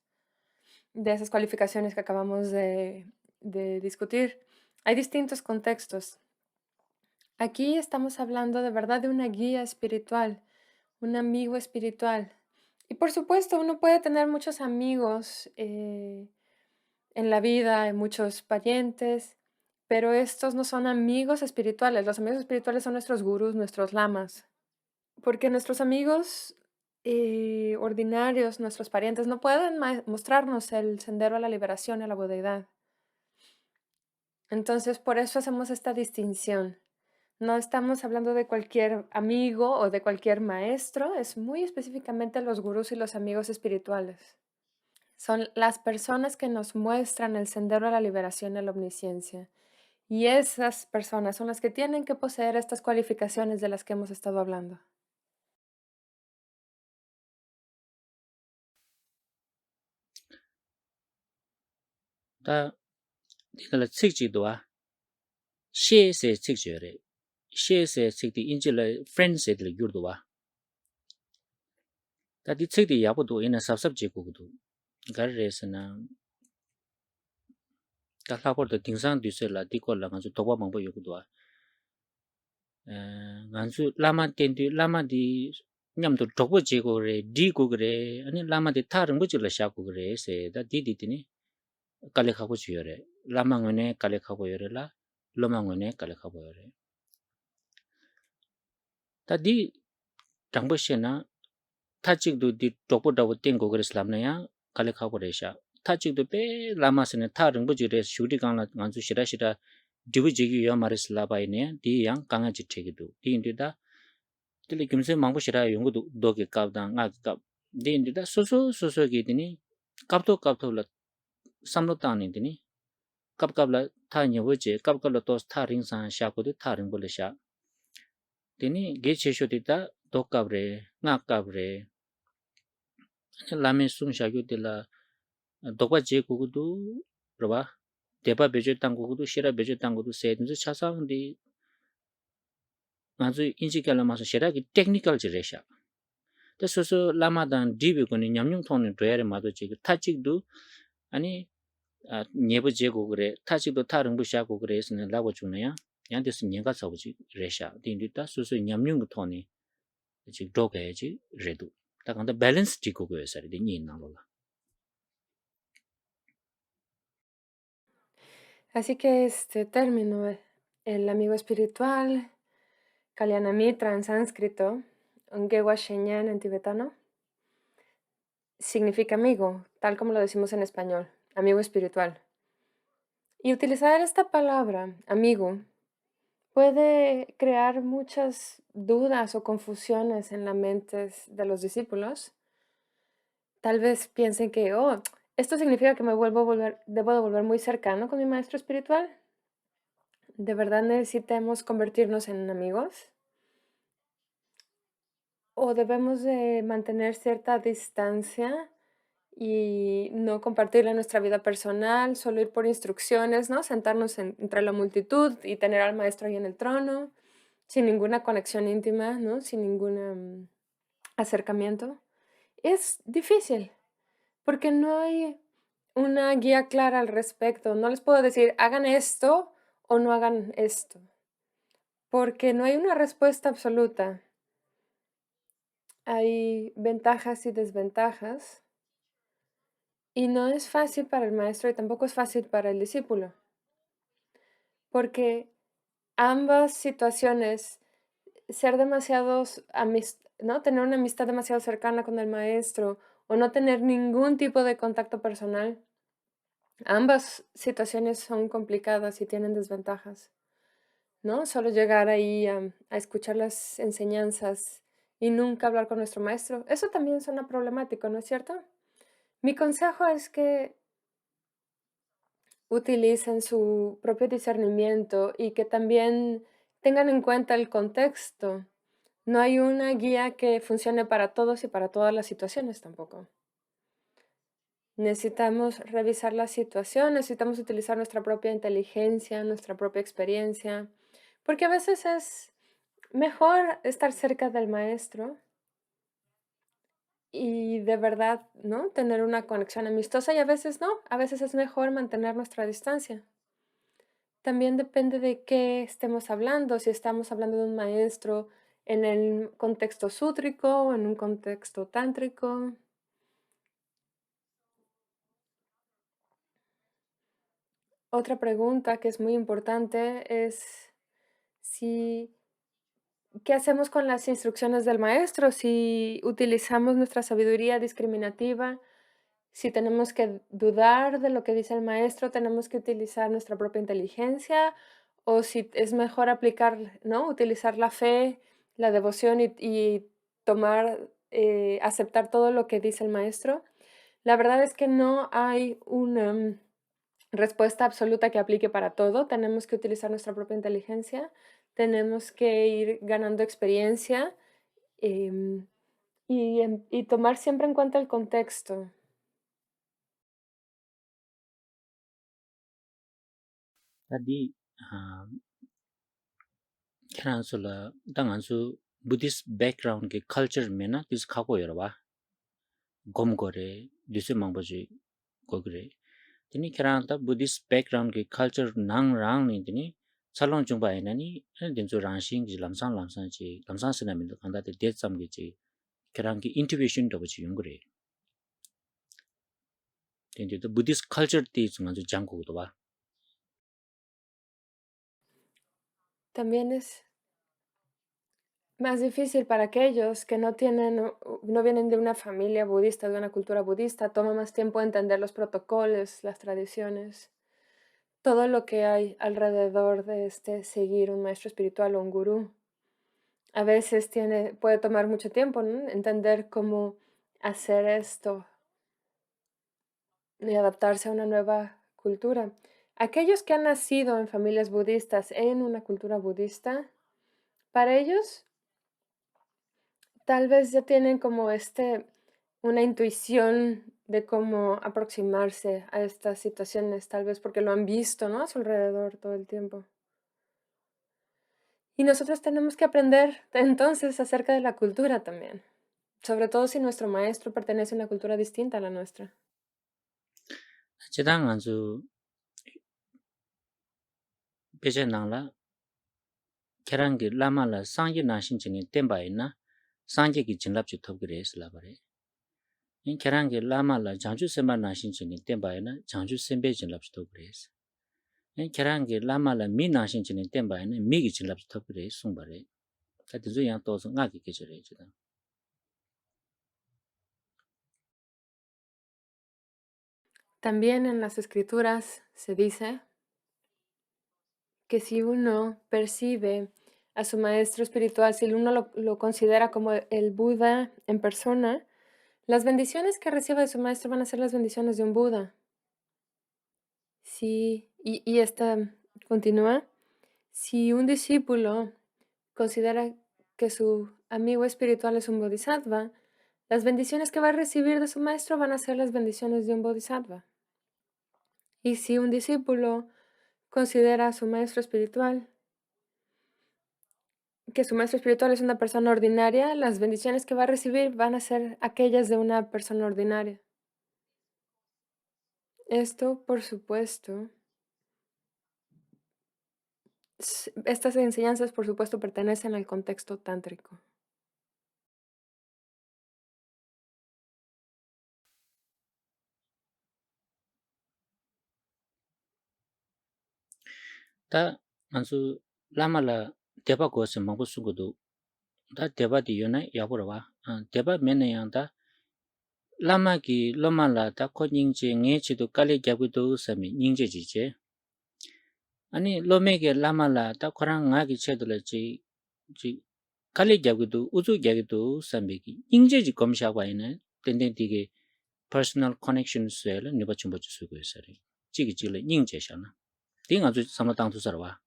de esas cualificaciones que acabamos de discutir. Hay distintos contextos. Aquí estamos hablando de verdad de una guía espiritual, un amigo espiritual. Y por supuesto, uno puede tener muchos amigos en la vida, muchos parientes, pero estos no son amigos espirituales. Los amigos espirituales son nuestros gurús, nuestros lamas. Porque nuestros amigos ordinarios, nuestros parientes, no pueden mostrarnos el sendero a la liberación y a la budeidad. Entonces, por eso hacemos esta distinción. No estamos hablando de cualquier amigo o de cualquier maestro, es muy específicamente los gurús y los amigos espirituales. Son las personas que nos muestran el sendero a la liberación y a la omnisciencia. Y esas personas son las que tienen que poseer estas cualificaciones de las que hemos estado hablando.
Ta dikala tsikji doa she se tsikji yore she se tsikdi inji la friend se dili gyur doa ta di tsikdi yabu do ina sabsab je kukudu gar re sana ta lakor da dingsang du se la diko la nganzu tokwa mangbo yoku doa nganzu lama tendu lama di nyamdo tokwa je kukure di kukure ani lama di ta rungbo chila sha kukure se da di di dini kale khako chu yore lama ngone kale khako yore la loma ngone kale khako yore ta di rangbo she na ta chikdu di tokpo dawa ten kukure slam na ya kale khako re sha ta chikdu pe lama se ne ta rungbo chire shukdi kangla nganzu shira shira divu jigi yo maris labai ne di yang kanga chi chekidu di indi da tili kimse mangbo shira yungu doke kap da nga kap di indi da soso ki dini kapto la samlo tangni dini kap la ta nyewo je kap la tos ta ring san sha kudu ta ringbo le sha dini ge che sho di da dok kap re nga kap re lame sum sha kyu de la dokwa je kudu roba deba beje tang kudu shira beje tang kudu se nzu chasang di nganzu inji kala maso shira ki technical je resha ta soso lama dan dibe kuni nyamnyung thongni doyare mado je ta chik du ani nyebo je ko gre ta chik du ta rungbu sha ko gre sne lago chuna ya yang des nyenga sabu ji resha din di ta soso nyamnyung thongni ji doge ji redu ta kanda balance ji ko go yasari di nyin nang la
Así que este término, el amigo espiritual, Kalyanamitra en sánscrito, Ngewa Shenyan en tibetano, significa amigo, tal como lo decimos en español, amigo espiritual. Y utilizar esta palabra, amigo, puede crear muchas dudas o confusiones en la mente de los discípulos. Tal vez piensen que, oh, esto significa que debo de volver muy cercano con mi maestro espiritual. ¿De verdad necesitamos convertirnos en amigos? ¿O debemos de mantener cierta distancia y no compartirla en nuestra vida personal, solo ir por instrucciones, ¿no? Sentarnos entre la multitud y tener al maestro ahí en el trono, sin ninguna conexión íntima, ¿no? Sin ningún acercamiento. Es difícil, porque no hay una guía clara al respecto. No les puedo decir, hagan esto o no hagan esto, porque no hay una respuesta absoluta. Hay ventajas y desventajas, y no es fácil para el maestro y tampoco es fácil para el discípulo, porque ambas situaciones, ser demasiados ¿no? Tener una amistad demasiado cercana con el maestro o no tener ningún tipo de contacto personal, ambas situaciones son complicadas y tienen desventajas, ¿no? Solo llegar ahí a escuchar las enseñanzas y nunca hablar con nuestro maestro, eso también suena problemático, ¿no es cierto? Mi consejo es que utilicen su propio discernimiento y que también tengan en cuenta el contexto. No hay una guía que funcione para todos y para todas las situaciones tampoco. Necesitamos revisar la situación, necesitamos utilizar nuestra propia inteligencia, nuestra propia experiencia, porque a veces es mejor estar cerca del maestro y de verdad, ¿no? Tener una conexión amistosa y a veces no, a veces es mejor mantener nuestra distancia. También depende de qué estemos hablando, si estamos hablando de un maestro en el contexto sútrico o en un contexto tántrico. Otra pregunta que es muy importante es si, ¿qué hacemos con las instrucciones del maestro? Si utilizamos nuestra sabiduría discriminativa, si tenemos que dudar de lo que dice el maestro, tenemos que utilizar nuestra propia inteligencia, o si es mejor aplicar, ¿no? Utilizar la fe, la devoción y tomar, aceptar todo lo que dice el maestro. La verdad es que no hay una respuesta absoluta que aplique para todo. Tenemos que utilizar nuestra propia inteligencia, tenemos que ir ganando experiencia em, y tomar siempre en cuenta el contexto.
Tadi keransula dangansu Buddhist background ke culture mena dis khako yorba gom gore dise mangboji gogre tini keranta Buddhist background ke culture nang rang ni tini chalong chungba enani dinzu rangsing ji lamsang ji lamsang sinamin do kanda de detsam ge ji kerang ki intuition do ji yungre tini the Buddhist culture ti chunga ju jangko do ba
También es más difícil para aquellos que no tienen, no vienen de una familia budista, de una cultura budista, toma más tiempo entender los protocolos, las tradiciones, todo lo que hay alrededor de seguir un maestro espiritual o un gurú. A veces puede tomar mucho tiempo, ¿no? Entender cómo hacer esto y adaptarse a una nueva cultura. Aquellos que han nacido en familias budistas, en una cultura budista, para ellos tal vez ya tienen como una intuición de cómo aproximarse a estas situaciones, tal vez porque lo han visto, ¿no? A su alrededor todo el tiempo. Y nosotros tenemos que aprender entonces acerca de la cultura también, sobre todo si nuestro maestro pertenece a una cultura distinta a la nuestra.
chedang anzu peje nangla kerang ge lama la sangye nashin chini temba ina sangye ki jinlap chu thop gre sla bare in kerang ge lama la jangju semba nashin chini temba ina jangju sembe jinlap chu thop gre in kerang ge lama la mi nashin chini temba ina mi gi jinlap chu thop gre sung bare ta de zu yang to so nga ki ke jere chedang
También en las escrituras se dice que si uno percibe a su maestro espiritual, si uno lo considera como el Buda en persona, las bendiciones que reciba de su maestro van a ser las bendiciones de un Buda. Sí, y esta continúa. Si un discípulo considera que su amigo espiritual es un bodhisattva, las bendiciones que va a recibir de su maestro van a ser las bendiciones de un bodhisattva. Y si un discípulo considera a su maestro espiritual que su maestro espiritual es una persona ordinaria, las bendiciones que va a recibir van a ser aquellas de una persona ordinaria. Esto, por supuesto, estas enseñanzas, por supuesto, pertenecen al contexto tántrico.
다 안수 라마라 대바 고스 먹고 쓰고도 다 대바디 요나 야보러 봐. 대바 맨에 양다 라마기 로마라 다 코닝제 녜치도 깔리 잡고도 섬이 닝제지제. 아니 로메게 라마라 다 코랑 나기 체들지 지 깔리 잡고도 우주 잡고도 섬이기 닝제지 검샤고 있네. 땡땡디게 personal connection 셀 니버침 버치 쓰고 있어요. 지기지를 닝제잖아. 띵 아주 삼아당투 살아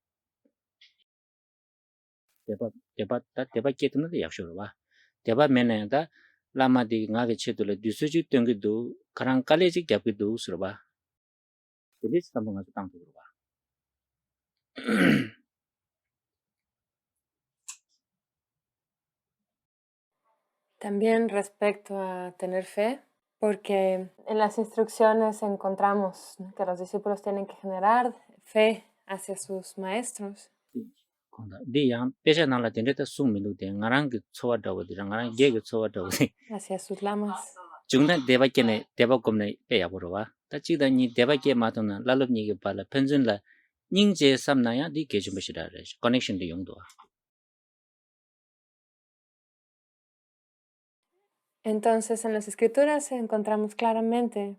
대바 깨트는데 약속을 봐. 대바 맨에다 라마디 나게 체도를 뒤수직 땡기도 가랑 깔레직 잡기도 쓰러 봐. 그래서 한번 가서 땅도 봐.
También respecto a tener fe, porque en las instrucciones encontramos, ¿no?, que los discípulos tienen que generar fe hacia sus maestros,
건다. 네양 배셔나라 된데다 숨미도 돼. 나랑 그 초와다고 돼. 나랑 얘기 초와다고 돼.
hacia sus lamas.
중단 대바께네 대바검네 빼야 보러 와. 다치다니 대바께 마도나 라럽니게 발라 편준라 닝제 삼나야 네 계좀 보시라 그래. 커넥션도 용도.
Entonces, en las escrituras encontramos claramente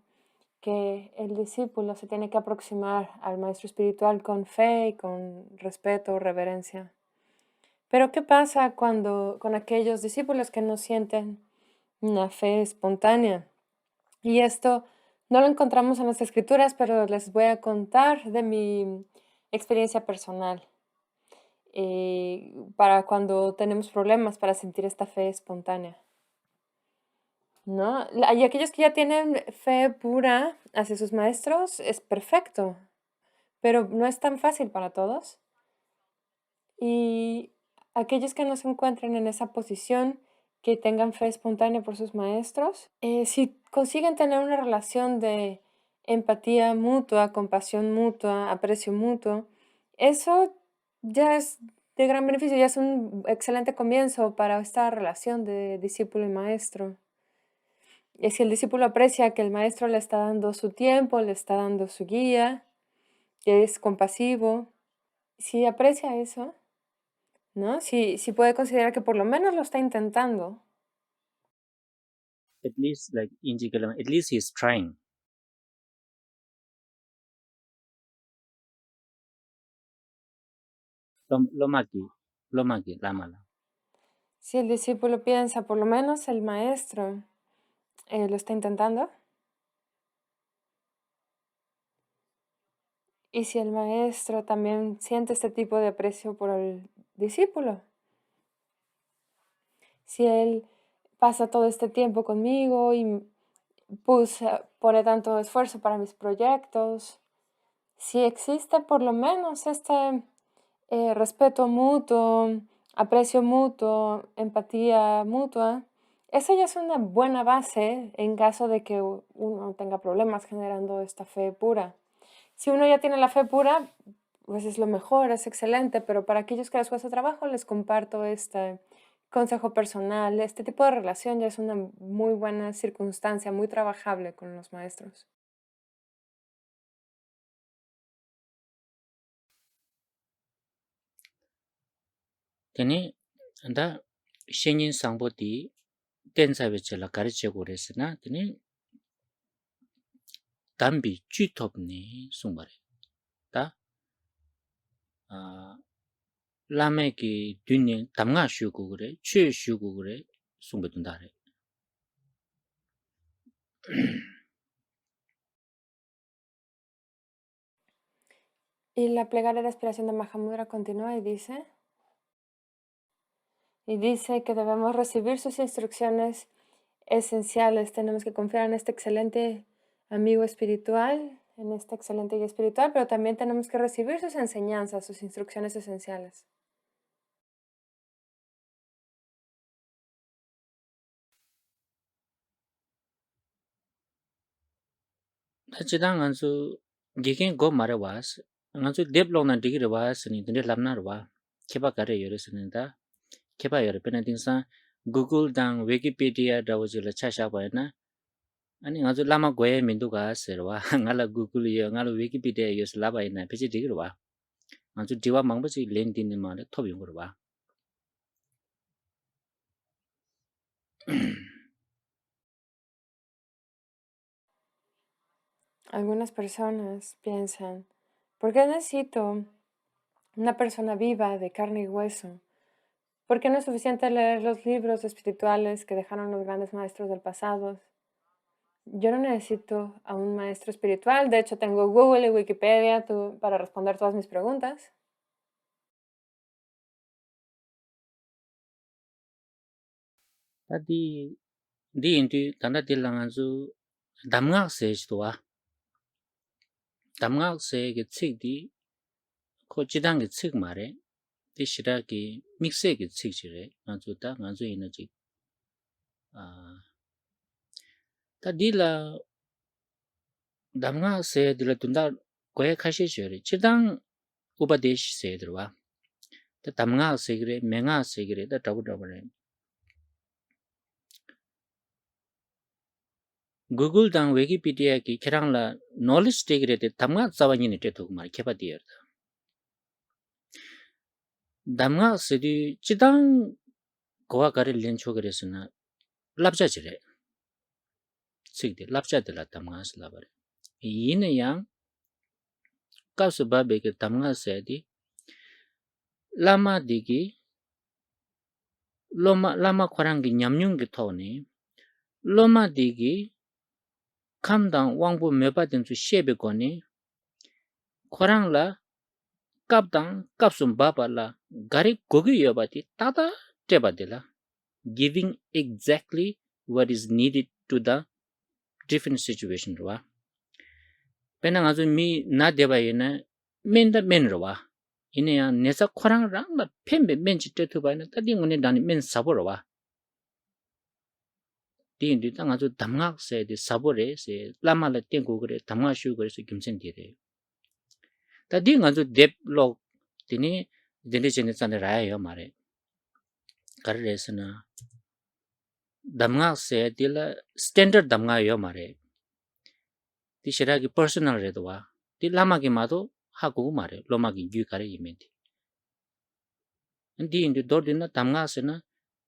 que el discípulo se tiene que aproximar al maestro espiritual con fe y con respeto, reverencia. Pero ¿qué pasa con aquellos discípulos que no sienten una fe espontánea? Y esto no lo encontramos en las escrituras, pero les voy a contar de mi experiencia personal. Para cuando tenemos problemas para sentir esta fe espontánea, ¿no? Y aquellos que ya tienen fe pura hacia sus maestros, es perfecto, pero no es tan fácil para todos. Y aquellos que no se encuentren en esa posición, que tengan fe espontánea por sus maestros, si consiguen tener una relación de empatía mutua, compasión mutua, aprecio mutuo, eso ya es de gran beneficio, ya es un excelente comienzo para esta relación de discípulo y maestro. Y si el discípulo aprecia que el maestro le está dando su tiempo, le está dando su guía, que es compasivo, si aprecia eso, ¿no? Si puede considerar que por lo menos lo está intentando.
At least like injikalam at least he's trying. Lomaki lamala.
Si el discípulo piensa, por lo menos el maestro lo está intentando. Y si el maestro también siente este tipo de aprecio por el discípulo. Si él pasa todo este tiempo conmigo y pone tanto esfuerzo para mis proyectos, si existe por lo menos este respeto mutuo, aprecio mutuo, empatía mutua, esa ya es una buena base en caso de que uno tenga problemas generando esta fe pura. Si uno ya tiene la fe pura, pues es lo mejor, es excelente, pero para aquellos que les cuesta trabajo, les comparto este consejo personal. Este tipo de relación ya es una muy buena circunstancia, muy trabajable con los maestros.
Tene anda shenyin 상보디 댄사베체라 가르치고 그랬으나 tene 담비 쥐톱니 송바래. 다 라메기 듄니 담가 쉬고 그래. 취 쉬고 그래. 송베든다래.
Y la plegaria de aspiración de Mahamudra continúa y dice que debemos recibir sus instrucciones esenciales. Tenemos que confiar en este excelente amigo espiritual, en este excelente guía espiritual, pero también tenemos que recibir sus enseñanzas, sus instrucciones esenciales.
Chidang anzu gigen go mare was anzu deblong na digire was ni dinde lamnar wa keba kare yore sinda keba yore penating sa Google dang Wikipedia da wajula chasha ba na ani anzu lama goye mindu ga serwa ngala Google yo ngala Wikipedia yo slaba ina pechi digire wa anzu diwa mangba chi LinkedIn ni ma le thob yung wa
Algunas personas piensan, ¿por qué necesito una persona viva de carne y hueso? ¿Por qué no es suficiente leer los libros espirituales que dejaron los grandes maestros del pasado? Yo no necesito a un maestro espiritual, de hecho tengo Google y Wikipedia para responder todas mis preguntas.
tadi di intu tanda tilang anzu damngak se chwa damngak se ge chik di ko chidang ge chik mare di shira ki mixe ge chik chire anzu ta anzu ina chi ta di la damngak se di la tunda goye khashi chire chidang upadesh se dirwa ta damngak se gire menga se gire ta tabu tabu re Google dang Wikipedia ki kerang la knowledge te gire te damngak zawani ni te thuk mare kepa di yer damngak se di chidang gowa gare lencho gire sina labja chire chik di labja de la damngak se labare yin yang kapsu babe ke damngak se di lama digi lama khwarangi nyamnyung ki thawni loma digi kamdang wangbu meba dinsu shebe koni khwarang la kapdang kapsum baba la gari gogi yoba di tata treba de la giving exactly what is needed to the different situation rwa pena nga zu mi na deba yena menda men rwa ine ya nesa khwarang rang la pembe menchi tetu ba na tadi ngone dani men sabo rwa di indi ta nga zu damngak se di sabo re se lama la tengu gore damngak shu gore se gimsen di re ta di nga zu dep log dini dini chini tsane raya yo ma re kar re se na damngak se di la standard damngak yo ma re di shira ki personal re do wa di lama ki ma do ha gu ma re loma ki gyu kare yime di di indi dor di na damngak se na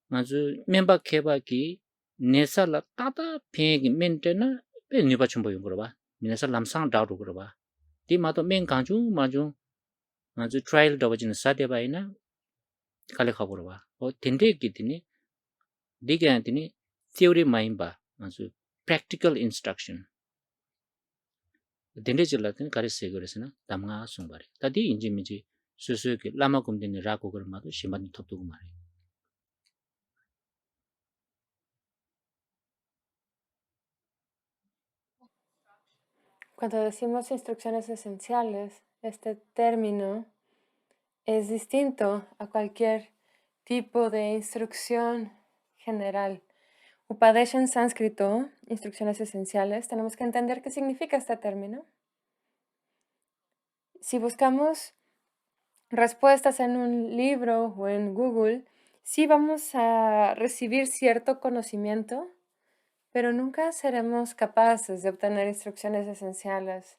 nga zu memba keba ki nesa la tata phen ki mente na pe nipa chumbo yung kuro ba nesa lamsang daw ru kuro ba di ma to men kanchu ma ju nga zu trial dawa jina sa de ba ina kale kha kuro ba o tende ki dini di kya dini theory mind ba nga zu practical instruction tende jila dini kare se kore se na damnga sung ba re ta di inji minji su su ki lama kum dini ra ko kuro ma to shimba ni top tu ma re
Cuando decimos instrucciones esenciales, este término es distinto a cualquier tipo de instrucción general. Upadesh en sánscrito, instrucciones esenciales, tenemos que entender qué significa este término. Si buscamos respuestas en un libro o en Google, sí vamos a recibir cierto conocimiento, pero nunca seremos capaces de obtener instrucciones esenciales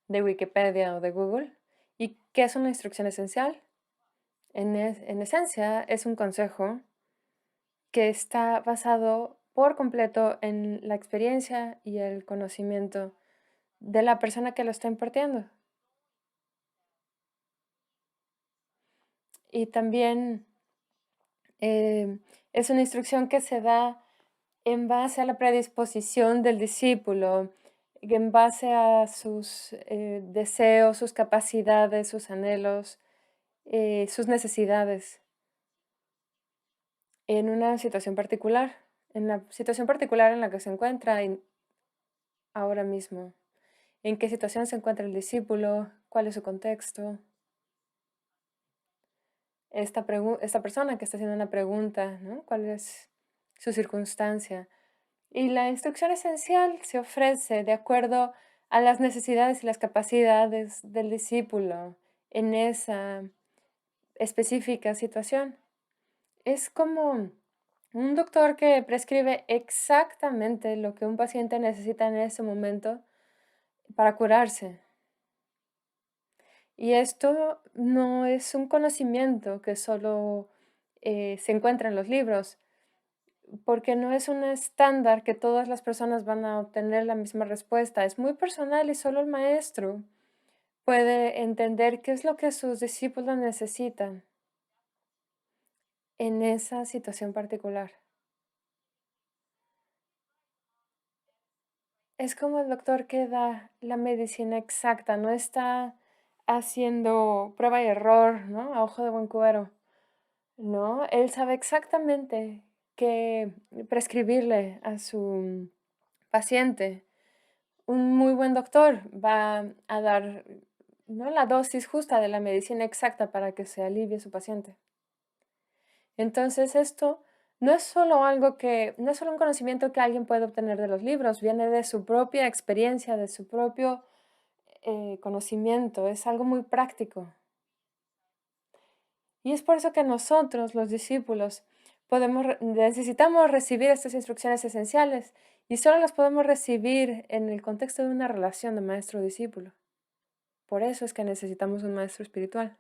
de Wikipedia o de Google. ¿Y qué es una instrucción esencial? En esencia, es un consejo que está basado por completo en la experiencia y el conocimiento de la persona que lo está impartiendo. Y también es una instrucción que se da en base a la predisposición del discípulo, en base a sus deseos, sus capacidades, sus anhelos, sus necesidades en una situación particular, en la situación particular en la que se encuentra ahora mismo. ¿En qué situación se encuentra el discípulo? ¿Cuál es su contexto? Esta persona que está haciendo una pregunta, ¿no? ¿Cuál es su circunstancia? Y la instrucción esencial se ofrece de acuerdo a las necesidades y las capacidades del discípulo en esa específica situación. Es como un doctor que prescribe exactamente lo que un paciente necesita en ese momento para curarse. Y esto no es un conocimiento que solo se encuentra en los libros, porque no es un estándar que todas las personas van a obtener la misma respuesta. Es muy personal y solo el maestro puede entender qué es lo que sus discípulos necesitan en esa situación particular. Es como el doctor que da la medicina exacta, no está haciendo prueba y error, ¿no? A ojo de buen cubero. No, él sabe exactamente qué prescribirle a su paciente. Un muy buen doctor va a dar, ¿no?, la dosis justa de la medicina exacta para que se alivie su paciente. Entonces, esto no es solo un conocimiento que alguien puede obtener de los libros, viene de su propia experiencia, de su propio conocimiento, es algo muy práctico. Y es por eso que nosotros, los discípulos, necesitamos recibir estas instrucciones esenciales y solo las podemos recibir en el contexto de una relación de maestro-discípulo. Por eso es que necesitamos un maestro espiritual.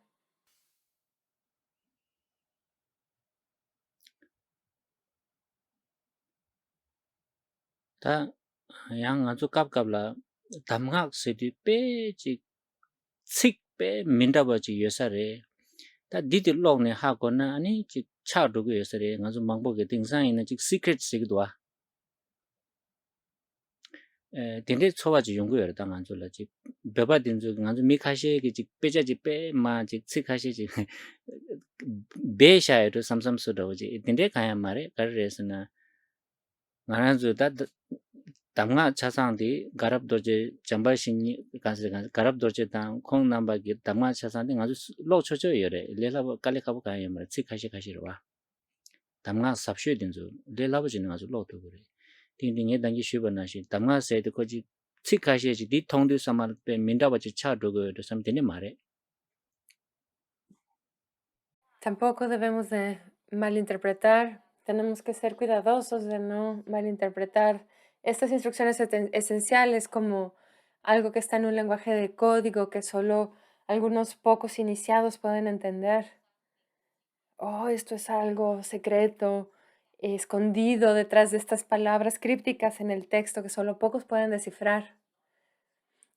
다 yang azu kap kap la damngak sedi pe chi sik pe minda ba chi yesare ta didi log ne ha ko na ani chi cha du ge yesare ngazu mangbo ge ting sa ina chi secret sig dwa dinde chowa ji yong ge da ngan zu la chi beba din zu ngan zu mi kha she ge chi pe cha ji pe ma chi sik kha she ji be sha ro sam sam su do ji dinde kha ya mare kar res na ngana zu da damnga chasangdi garab dorje jamba shinni kanse garab dorje tang khong namba gi damnga chasangdi ngazu lo chocho yore lela kale khabu ka yamra chi khashi khashi ro damnga sapshwe dinzu lela bu jin ngazu lo to gore ting ting ye dangi shubha na shi damnga se de ko ji chi khashi ji di thongdu samal pe minda ba chi cha do go de sam tene mare.
Tampoco debemos de malinterpretar, tenemos que ser cuidadosos de no malinterpretar estas instrucciones esenciales como algo que está en un lenguaje de código que solo algunos pocos iniciados pueden entender. Oh, esto es algo secreto, escondido detrás de estas palabras crípticas en el texto que solo pocos pueden descifrar.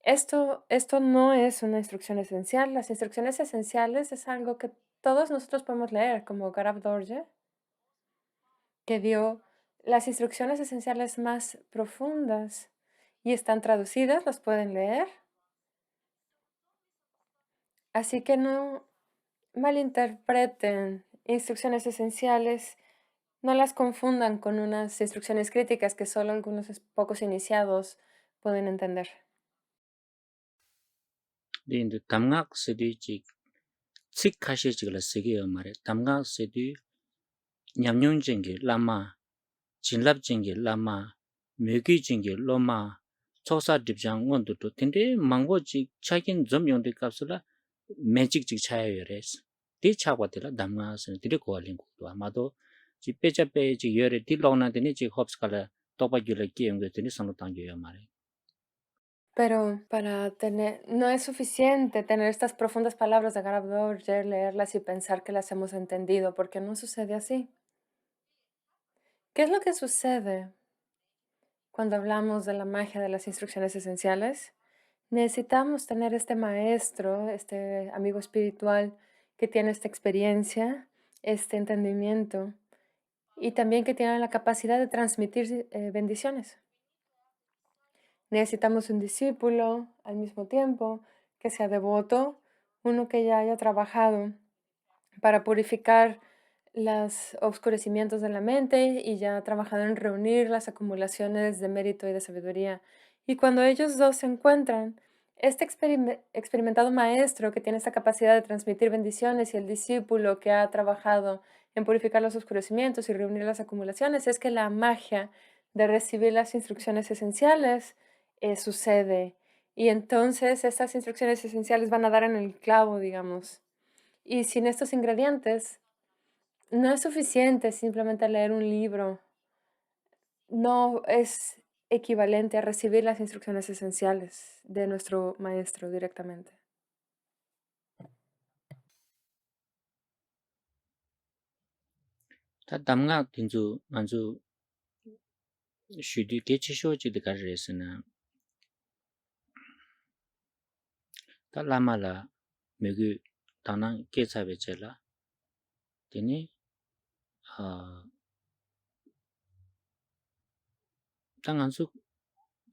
Esto no es una instrucción esencial. Las instrucciones esenciales es algo que todos nosotros podemos leer, como Garab Dorje, que dio las instrucciones esenciales más profundas y están traducidas, las pueden leer. Así que no malinterpreten instrucciones esenciales, no las confundan con unas instrucciones críticas que solo algunos pocos iniciados pueden entender.
Din damnga se di chi chi khashi chi la sigi mare damnga se di nyamnyung jing lama 진랍 징게 라마 메기 징게 로마 초사 딥장 원도 또 텐데 망고지 차긴 좀 용데 값으라 매직 직 차여레스 디 차고들라 담가서 디리 고알린 것도 아마도 지 빼자빼 지 열에 딜롱나 되니 지 홉스칼라 또바줄레 기행게 되니 선로 당겨야 말해.
Pero no es suficiente tener estas profundas palabras de Garab Dorje, leerlas y pensar que las hemos entendido, porque no sucede así. ¿Qué es lo que sucede cuando hablamos de la magia de las instrucciones esenciales? Necesitamos tener este maestro, este amigo espiritual que tiene esta experiencia, este entendimiento y también que tiene la capacidad de transmitir bendiciones. Necesitamos un discípulo al mismo tiempo que sea devoto, uno que ya haya trabajado para purificar los oscurecimientos de la mente y ya ha trabajado en reunir las acumulaciones de mérito y de sabiduría. Y cuando ellos dos se encuentran, este experimentado maestro que tiene esta capacidad de transmitir bendiciones y el discípulo que ha trabajado en purificar los oscurecimientos y reunir las acumulaciones, es que la magia de recibir las instrucciones esenciales sucede Y entonces estas instrucciones esenciales van a dar en el clavo, digamos. Y sin estos ingredientes, no es suficiente simplemente leer un libro. No es equivalente a recibir las instrucciones esenciales de nuestro maestro directamente.
다 담가 딘주 만주 슈디 개치쇼지 데가르스나 다 라마라 메규 다나 개차베체라 데니 아 당한수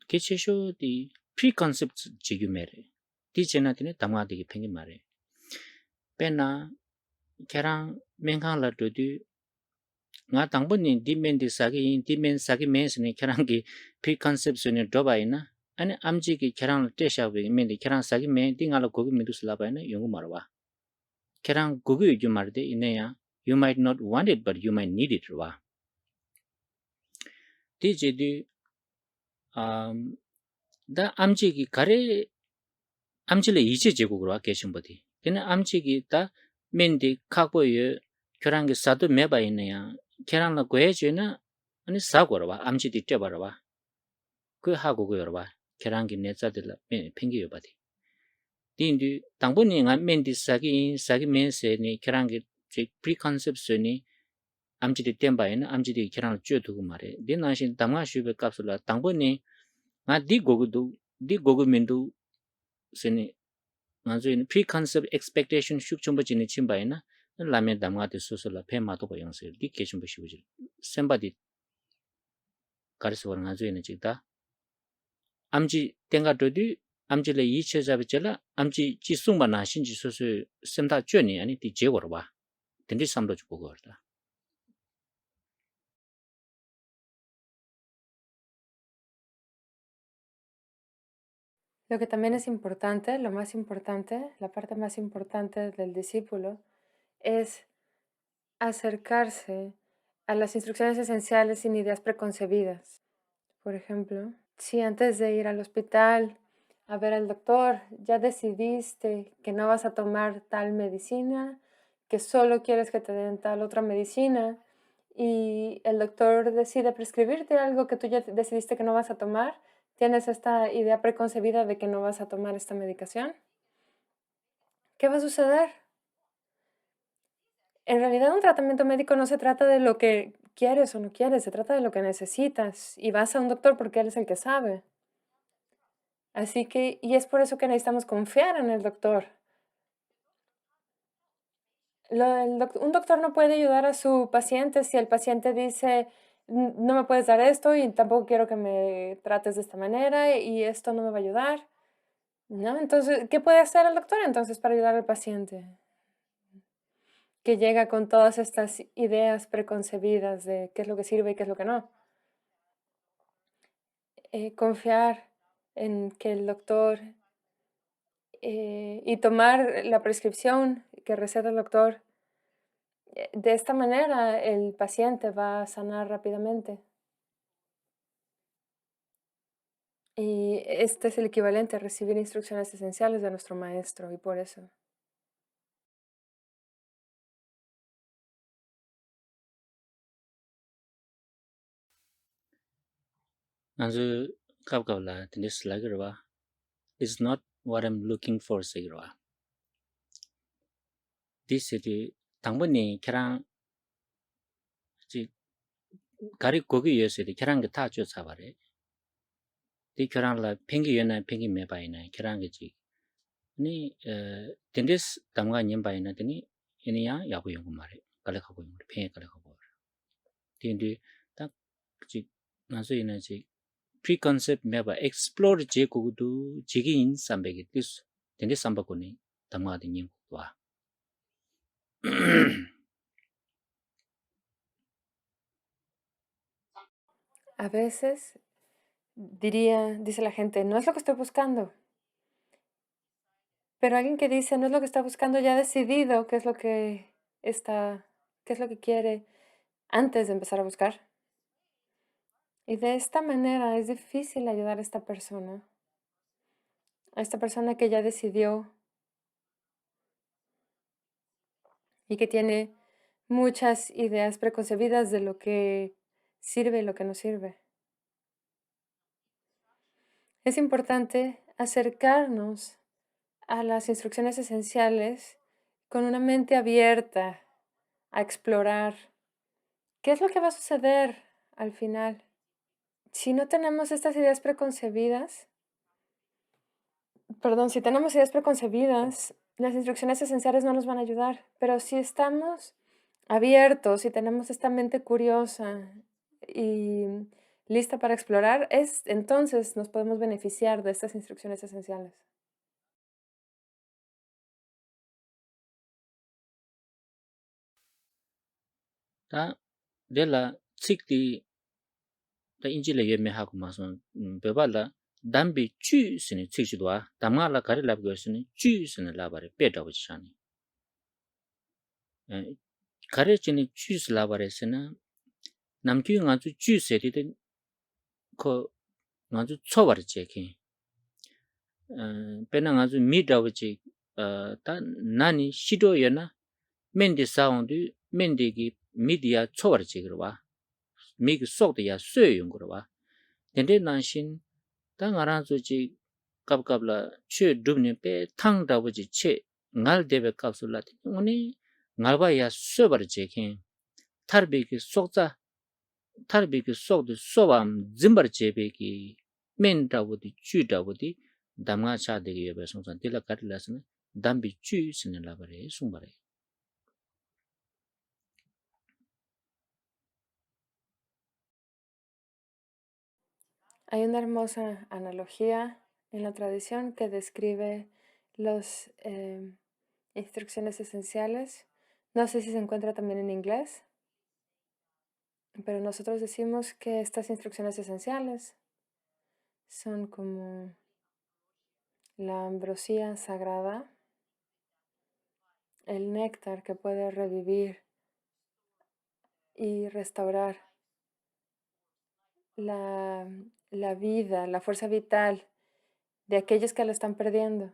개치쇼디 프리컨셉트 지규메레 디제나티네 담가디기 팽기 말에 페나 케랑 맹강라 도디 nga tangpuni dimendi sagi mensini kerangi preconception dobaina ani amji ki kerang teshawe mendi kerang sagi men di ngala gogi midus labaina yungu marwa kerang gogi yu marde ineya you might not want it but you might need it wa di jedi da amji ki kare amjile 이제 제국으로 계신버디 근데 암치기 다 맨디 카고여 결한게 사도 매바 있네야 결한나 고해주나 아니 사고로 봐 암치디 떼버려 봐그 하고 그여 봐 결한게 내자들 팽기여 봐디 딘디 당분이가 맨디 사기 맨세니 결한게 제 프리컨셉션이 암치디 땜바에는 암치디 결한을 쥐어두고 말해 딘나신 담가슈베 값을라 당분이 나디 고고민도 세니 나중에 preconceived expectation 숙청버지는 침바이나 라면 담가데 소소라 페마도 보영서 디 계신 보시고지 셈바디 가르쳐 보는 나중에는 지다 암지 땡가도디 암지를 이체자비절라 암지 지송만 나신지 소소 셈다 쥐니 아니 디 제거로 봐 든지 삼도 주고 그러다
Lo que también es importante, lo más importante, la parte más importante del discípulo es acercarse a las instrucciones esenciales sin ideas preconcebidas. Por ejemplo, si antes de ir al hospital a ver al doctor ya decidiste que no vas a tomar tal medicina, que solo quieres que te den tal otra medicina y el doctor decide prescribirte algo que tú ya decidiste que no vas a tomar, tienes esta idea preconcebida de que no vas a tomar esta medicación, ¿qué va a suceder? En realidad un tratamiento médico no se trata de lo que quieres o no quieres, se trata de lo que necesitas y vas a un doctor porque él es el que sabe. Así que, y es por eso que necesitamos confiar en el doctor. Un doctor no puede ayudar a su paciente si el paciente dice, no me puedes dar esto y tampoco quiero que me trates de esta manera y esto no me va a ayudar. ¿No? Entonces, ¿qué puede hacer el doctor entonces para ayudar al paciente? Que llega con todas estas ideas preconcebidas de qué es lo que sirve y qué es lo que no. Confiar en que el doctor y tomar la prescripción que receta el doctor. De esta manera el paciente va a sanar rápidamente. Y este es el equivalente a recibir instrucciones esenciales de nuestro maestro y por eso.
나저 갑갑라 딘디 슬라그로 봐 it's not what I'm looking for 세기로 봐 this is 당분이 계랑 지 가리 고기 예서디 계란게 다 쫓아봐래 디 계란라 팽기 연나 팽기 매바이나 계란게지 아니 덴데스 담가 님바이나 되니 얘네야 야고 연구 말해 갈래가고 연구 팽이 갈래가고 딘디 딱지 나서이나 지 preconcept 매바 explore 제 고도 지기인 삼백이 뜻 덴데 삼바고니 담가디 님 와.
A veces dice la gente, no es lo que estoy buscando. Pero alguien que dice, no es lo que está buscando, ya ha decidido qué es lo que qué es lo que quiere antes de empezar a buscar. Y de esta manera es difícil ayudar a esta persona. a esta persona que ya decidió y que tiene muchas ideas preconcebidas de lo que sirve y lo que no sirve. Es importante acercarnos a las instrucciones esenciales con una mente abierta a explorar qué es lo que va a suceder al final. Si no tenemos estas ideas preconcebidas, perdón, si tenemos ideas preconcebidas, las instrucciones esenciales no nos van a ayudar, pero si estamos abiertos y tenemos esta mente curiosa y lista para explorar, entonces nos podemos beneficiar de estas instrucciones esenciales.
다 내가 책디 다 인지를 예매하고 마선 배발라 담비 주스니 책지도아 담가라 가리라 그것은 주스는 라바레 빼다고 지잖니 가르치는 주스 라바레스는 남규 아주 주스에데 그 아주 초바르 제키 배낭 아주 미다우지 다 나니 시도여나 멘디 사운드 멘디기 미디어 초바르 제기로 와 미그 속도야 쇠용 거로 와 근데 난신 땅 알아주지 갑갑라 최 둠니 빼 탕다부지 최 날데베 값을라 오니 날바야 쇠바르 제키 타르비기 속자 타르비기 속도 소밤 짐바르 제베기 멘다부디 쥐다부디 담가차되게 여베 송산 딜라 카르라스네 담비 쥐스네 라바레 숭바레
Hay una hermosa analogía en la tradición que describe las instrucciones esenciales. No sé si se encuentra también en inglés, pero nosotros decimos que estas instrucciones esenciales son como la ambrosía sagrada, el néctar que puede revivir y restaurar la vida, la fuerza vital de aquellos que la están perdiendo.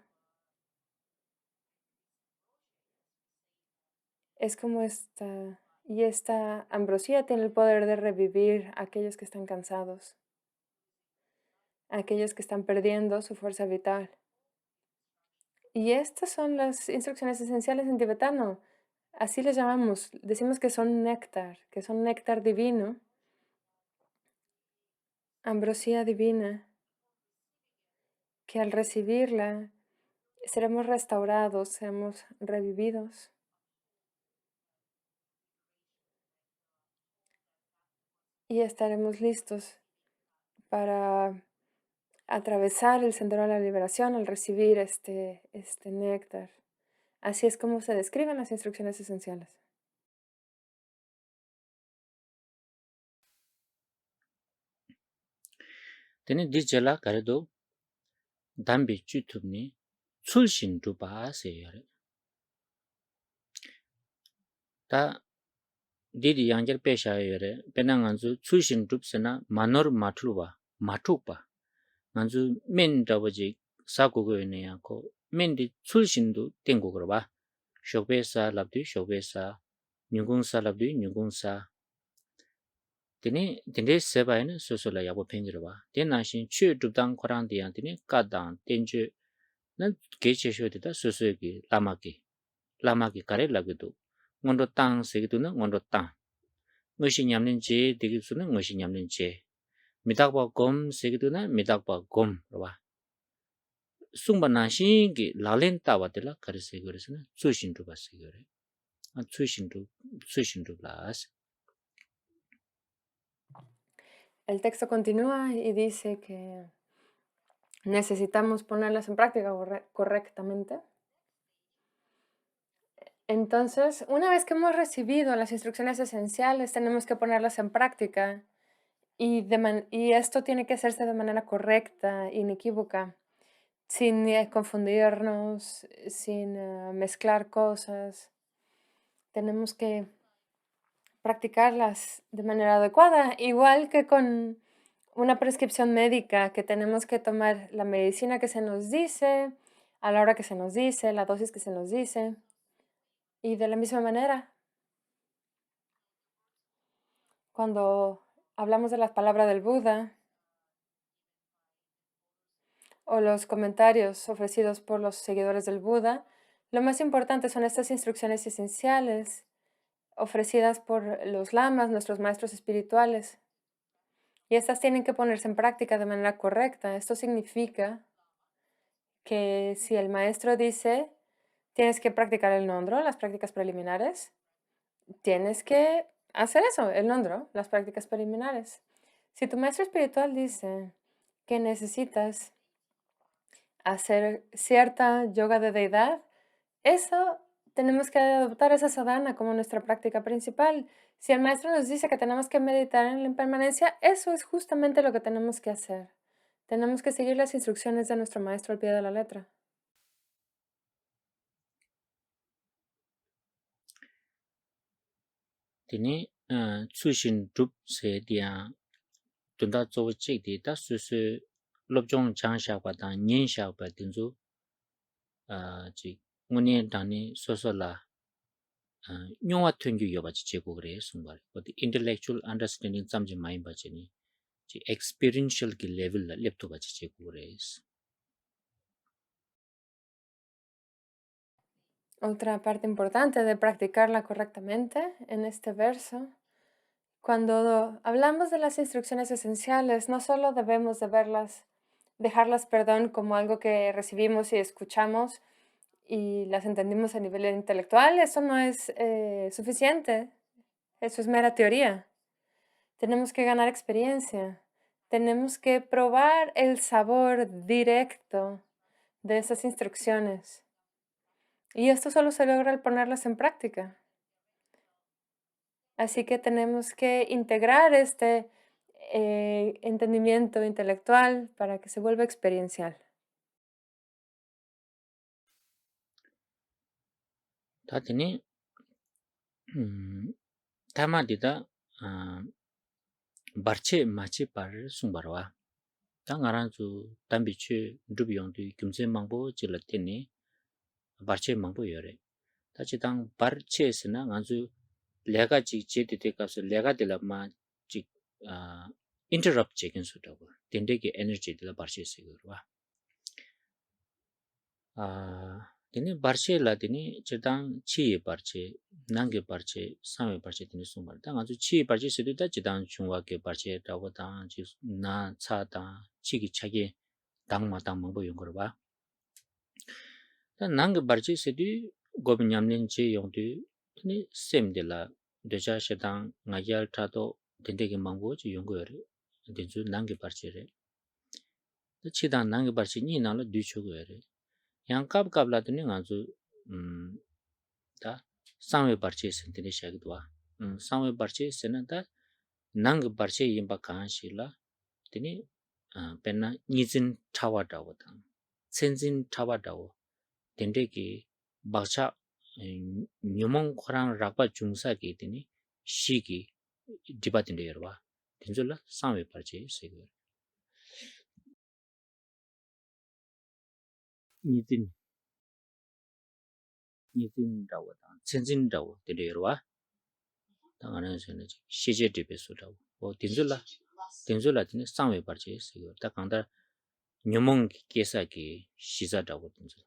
Es como esta ambrosía tiene el poder de revivir a aquellos que están cansados, a aquellos que están perdiendo su fuerza vital. Y estas son las instrucciones esenciales en tibetano. Así les llamamos, decimos que son néctar divino, ambrosía divina, que al recibirla seremos restaurados, seremos revividos. Y estaremos listos para atravesar el sendero de la liberación al recibir este néctar. Así es como se describen las instrucciones esenciales.
데네 디젤라 가르도 담비 쥐투니 출신 두바세요 다 디디 양절 빼샤요레 베낭안주 출신 둡스나 마너르 마툴바 마투바 안주 멘다버지 사고고네야고 멘디 출신도 땡고거 봐 쇼베사 랍디 쇼베사 뉴공사 랍디 뉴공사 데네 데네 세바에는 소소라 야보 펜지로 봐 데나신 취 둡당 코란디안 데네 까당 땡주 난 게체쇼데다 소소기 라마기 가레라기도 원도 땅 세기도는 원도 땅 ngôi nhằm nên chế thì cái số nó ngôi nhằm nên chế mi tak ba gom se cái na mi tak ba gom rồi ba sung ba na xin cái la len ta wa de la kar se gore se na chu xin tu ba se gore a chu xin tu las
El texto continúa y dice que necesitamos ponerlas en práctica correctamente. Entonces, una vez que hemos recibido las instrucciones esenciales, tenemos que ponerlas en práctica y esto tiene que hacerse de manera correcta, inequívoca, sin confundirnos, sin mezclar cosas. Tenemos que practicarlas de manera adecuada, igual que con una prescripción médica que tenemos que tomar la medicina que se nos dice, a la hora que se nos dice, la dosis que se nos dice. Y de la misma manera, cuando hablamos de las palabras del Buda o los comentarios ofrecidos por los seguidores del Buda, lo más importante son estas instrucciones esenciales ofrecidas por los lamas, nuestros maestros espirituales. Y estas tienen que ponerse en práctica de manera correcta. Esto significa que si el maestro dice, tienes que practicar el nondro, las prácticas preliminares, tienes que hacer eso, el nondro, las prácticas preliminares. Si tu maestro espiritual dice que necesitas hacer cierta yoga de deidad, eso tenemos que adoptar esa sadhana como nuestra práctica principal. Si el maestro nos dice que tenemos que meditar en la impermanencia, eso es justamente lo que tenemos que hacer. Tenemos que seguir las instrucciones de nuestro maestro al pie de la letra.
Tene tsushin drup se diya tunda tsogo chik di ta susu lobchong chang shakwa ta nyen shakwa dinzu chik ngune dani soso la nyongwa tunkyu yoba chi chego kore sungpari. Wadi intellectual understanding tsamji mayimba chini chi experiential ki level la lepto ba chi chego kore.
Otra parte importante de practicarla correctamente en este verso, cuando hablamos de las instrucciones esenciales, no solo debemos de verlas, dejarlas, perdón, como algo que recibimos y escuchamos y las entendimos a nivel intelectual, eso no es suficiente, eso es mera teoría. Tenemos que ganar experiencia, tenemos que probar el sabor directo de esas instrucciones. Y esto solo se logra al ponerlas en práctica. Así que tenemos que integrar este entendimiento intelectual para que se vuelva experiencial.
Ta tene tama dida barche machi par sungparwa. Ta ngaran zu dambi chu drup yongdu gyumse mangpo chila tene barche mangpo yore. Ta chidang barche sina nganzu lega chik che dite kapsa lega dila ma chik interrupt chekin su tawa. Tende ki energy dila barche sikorwa. Tene barche la tene chidang chiye barche, nange barche, samwe barche tene sungpar. Ta nganzu chiye barche sido ta chidang chungwa ke barche tawa ta na cha ta chigi chage dang ma dang mangpo yongkorwa. Ta nange barche sido gobi nyamlen che yongdu tene sem dila doja shidang ngayal tato tende ki mangpo che yongko yore. Tenzu nange barche re. Ta chidang nange barche nyi nangla du chogo yore. Yang kap la tene nganzu ta samwe barche sen tene shagidwa. Samwe barche sena ta nange barche yinpa kaanshi la tene penna nizin tawa dawa tang. Tenzin tawa dawa. Tende ki bakcha nyumong khurang rakpa chungsa ki tene shi ki diba tende yorwa. Tenzo la samwe barche segwa. Nizin dawa tang. Tenzin dawa tende yorwa. 당하는 전에 시제 대비서라고 된줄라 되는 상외 발제 있어요. 딱 강다 녀몽 계사기 시자다고 된줄.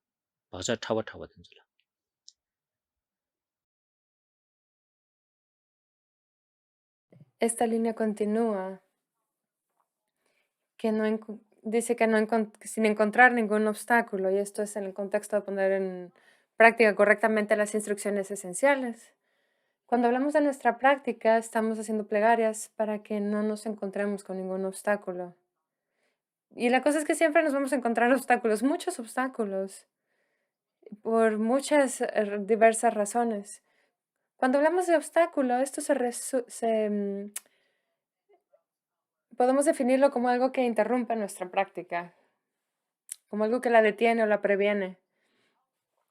맞아 타와 된줄라.
Esta línea continúa, que no dice que sin encontrar ningún obstáculo, y esto es en el contexto de poner en práctica correctamente las instrucciones esenciales. Cuando hablamos de nuestra práctica, estamos haciendo plegarias para que no nos encontremos con ningún obstáculo. Y la cosa es que siempre nos vamos a encontrar obstáculos, muchos obstáculos, por muchas diversas razones. Cuando hablamos de obstáculo, esto podemos definirlo como algo que interrumpe nuestra práctica, como algo que la detiene o la previene.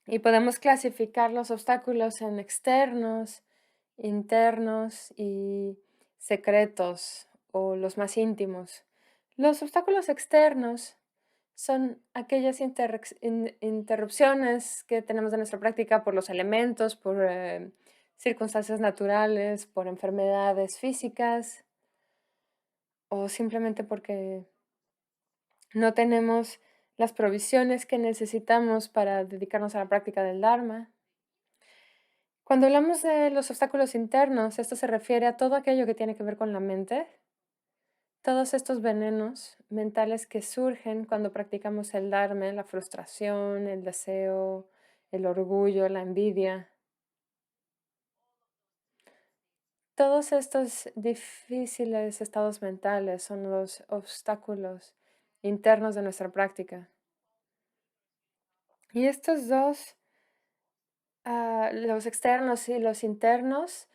Y podemos clasificar los obstáculos en externos, internos y secretos o los más íntimos. Los obstáculos externos son aquellas interrupciones que tenemos de nuestra práctica por los elementos, por circunstancias naturales, por enfermedades físicas o simplemente porque no tenemos las provisiones que necesitamos para dedicarnos a la práctica del Dharma. Cuando hablamos de los obstáculos internos, esto se refiere a todo aquello que tiene que ver con la mente, todos estos venenos mentales que surgen cuando practicamos el Dharma, la frustración, el deseo, el orgullo, la envidia. Todos estos difíciles estados mentales son los obstáculos internos de nuestra práctica. Y estos dos, los externos y los internos,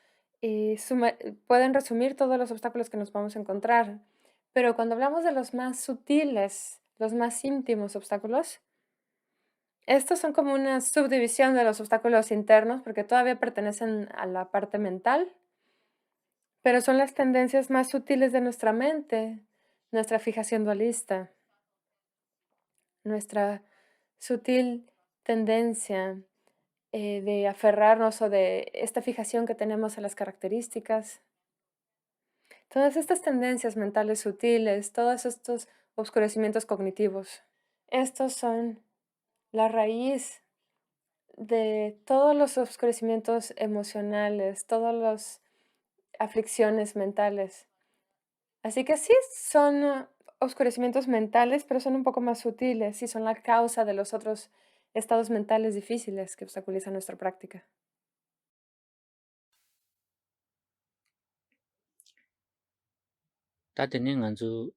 pueden resumir todos los obstáculos que nos vamos a encontrar. Pero cuando hablamos de los más sutiles, los más íntimos obstáculos, estos son como una subdivisión de los obstáculos internos porque todavía pertenecen a la parte mental, pero son las tendencias más sutiles de nuestra mente, nuestra fijación dualista, nuestra sutil tendencia de aferrarnos o de esta fijación que tenemos a las características. Todas estas tendencias mentales sutiles, todos estos oscurecimientos cognitivos, estos son la raíz de todos los oscurecimientos emocionales, todas las aflicciones mentales. Así que sí, son oscurecimientos mentales, pero son un poco más sutiles y son la causa de los otros estados mentales difíciles que obstaculizan nuestra práctica.
Tā tēne ngā tsū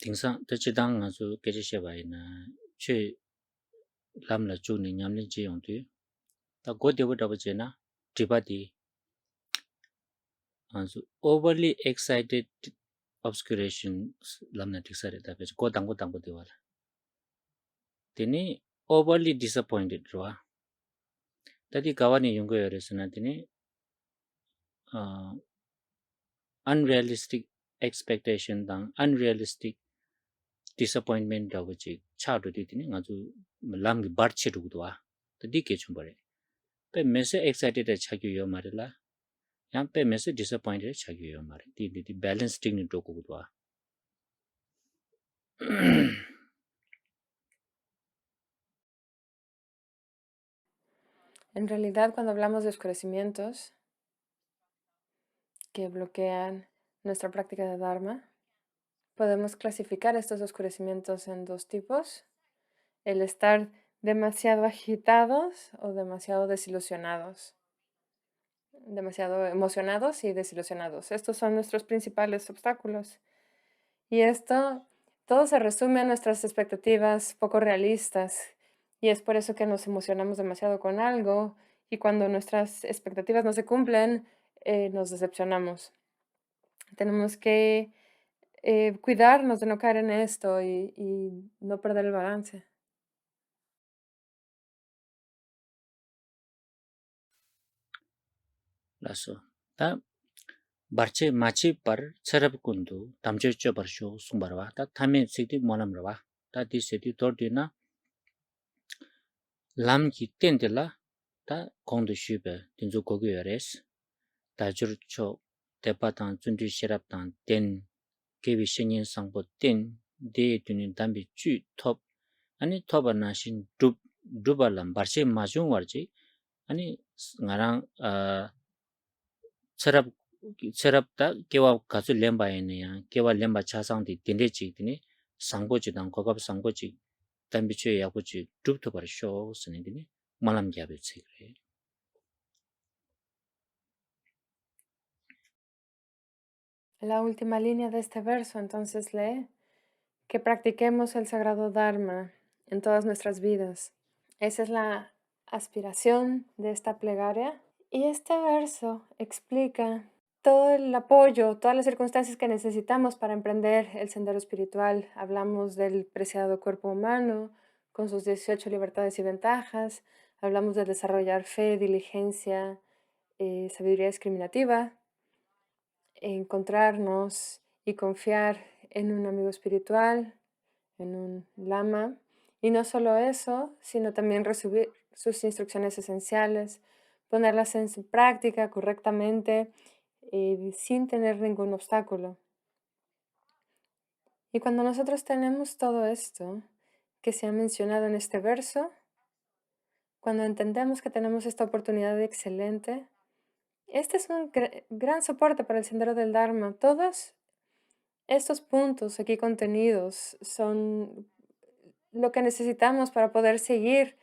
tīngsāng, tā chidāng ngā tsū kēchī shēbāi nā chē lām lā chūk nī ñam lī chī yōng tū. Tā gō tēwa tā wachē nā trīpa tī ngā tsū overly excited obscuration lām nā tīksā rī tā pēchī gō tāngu tēwa rā. Tēne overly disappointed rwa. Tā tī kāwa nī yōng gō yō rī sā nā tēne unrealistic expectation tāng unrealistic disappointment da wachī chā rū tī tēne ngā tsū lām kī bār chī rūg duwa. Tā tī kē chūng bārē. Pē mē sē excited dā chā kī yō mā rī lā. Yāng pē mē sē disappointed dā chā kī yō mā rī. Tī balance tīng nī tō kū duwa.
En realidad, cuando hablamos de oscurecimientos que bloquean nuestra práctica de Dharma, podemos clasificar estos oscurecimientos en dos tipos: el estar demasiado agitados o demasiado desilusionados, demasiado emocionados y desilusionados. Estos son nuestros principales obstáculos. Y esto todo se resume a nuestras expectativas poco realistas. Y es por eso que nos emocionamos demasiado con algo y cuando nuestras expectativas no se cumplen, nos decepcionamos. Tenemos que cuidarnos de no caer en esto y no perder el balance.
Laso. Tā bārchē māchē pār charab kundu tamchē chō pār shō sūng bārwa. Tā thāme sikti mōlam rwa. Tā tī sēti tōr tī na lām kī tēn tī la tā kōngdu shū bē tīnzu kōgī yō rēs. Tā chūr chō tēpā tāng tsundū shirab tāng tēn kēwī shēngiān sāngpō tēn dē tūni dāmbi chū tōp. Ani tōpa nā shīn dūpa lām bārchē māchūng wār chī. Ani ngā rāng charab tā kewa kāchū lēmbā yāni yā, kewa lēmbā chāsāng tī tēndē chīk tīni sāngpō chī tāng kōkab sāngpō chī dāmbi chū yāpō chī dūp tōpar shō sāni tīni mālam gyābi chīk rē.
La última línea de este verso entonces lee que practiquemos el sagrado Dharma en todas nuestras vidas. Esa es la aspiración de esta plegaria. Y este verso explica todo el apoyo, todas las circunstancias que necesitamos para emprender el sendero espiritual. Hablamos del preciado cuerpo humano con sus 18 libertades y ventajas. Hablamos de desarrollar fe, diligencia, sabiduría discriminativa, encontrarnos y confiar en un amigo espiritual, en un lama. Y no solo eso, sino también recibir sus instrucciones esenciales, ponerlas en su práctica correctamente y sin tener ningún obstáculo. Y cuando nosotros tenemos todo esto que se ha mencionado en este verso, cuando entendemos que tenemos esta oportunidad excelente, este es un gran soporte para el sendero del Dharma. Todos estos puntos aquí contenidos son lo que necesitamos para poder seguir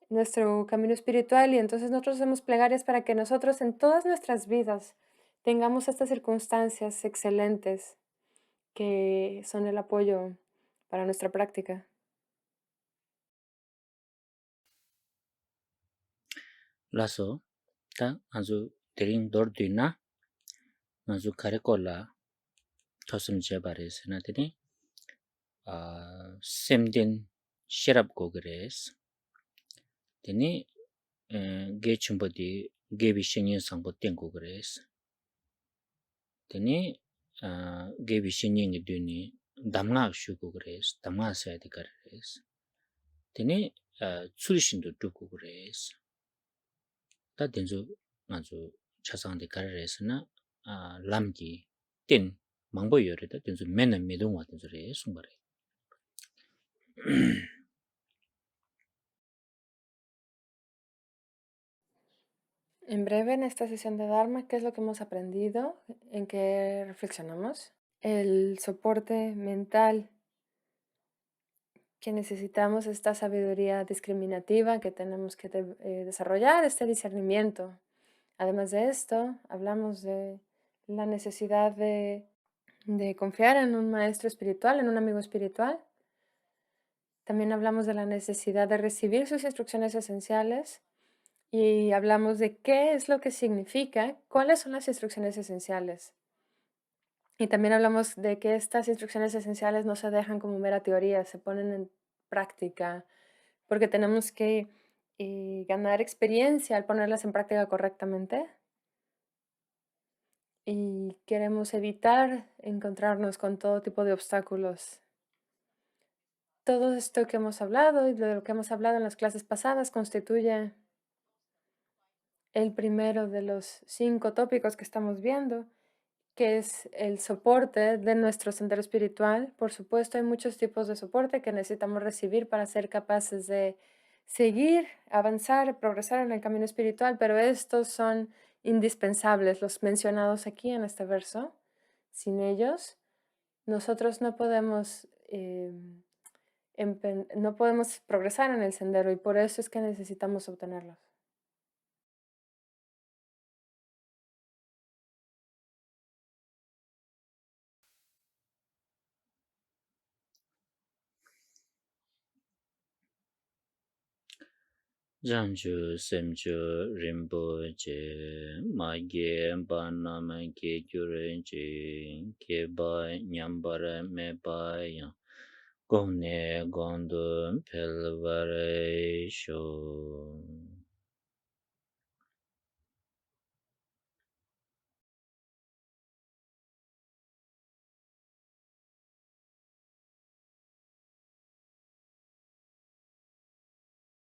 nuestro camino espiritual y entonces nosotros hacemos plegarias para que nosotros en todas nuestras vidas tengamos estas circunstancias excelentes que son el apoyo para nuestra práctica.
라서 다 아주 데링 돌드나 아주 카레콜라 토슴 제바레스나 되니 샘딘 시랍고 그레스 되니 게춤버디 게비신인 상보 땡고 그레스 되니 게비신인이 되니 담나 슈고 그레스 담나 사야디 그레스 되니 출신도 두고 그레스 다 된저 아주 차상데 가르레스나 람기 띵 망보 요래다 된저 맨은 미동 같은 소리 숨바래
En breve, en esta sesión de Dharma, ¿qué es lo que hemos aprendido? ¿En qué reflexionamos? El soporte mental que necesitamos, esta sabiduría discriminativa que tenemos que desarrollar, este discernimiento. Además de esto, hablamos de la necesidad de confiar en un maestro espiritual, en un amigo espiritual. También hablamos de la necesidad de recibir sus instrucciones esenciales y hablamos de qué es lo que significa, cuáles son las instrucciones esenciales. Y también hablamos de que estas instrucciones esenciales no se dejan como mera teoría, se ponen en práctica, porque tenemos que ganar experiencia al ponerlas en práctica correctamente. Y queremos evitar encontrarnos con todo tipo de obstáculos. Todo esto que hemos hablado y de lo que hemos hablado en las clases pasadas constituye el primero de los 5 tópicos que estamos viendo, que es el soporte de nuestro sendero espiritual. Por supuesto, hay muchos tipos de soporte que necesitamos recibir para ser capaces de seguir, avanzar, progresar en el camino espiritual, pero estos son indispensables, los mencionados aquí en este verso. Sin ellos, nosotros no podemos, no podemos progresar en el sendero y por eso es que necesitamos obtenerlos.
장주 샘주 림보제 마게 바나마게 규렌지 게바 냠바라 메바야 고네 gond도 펠바레쇼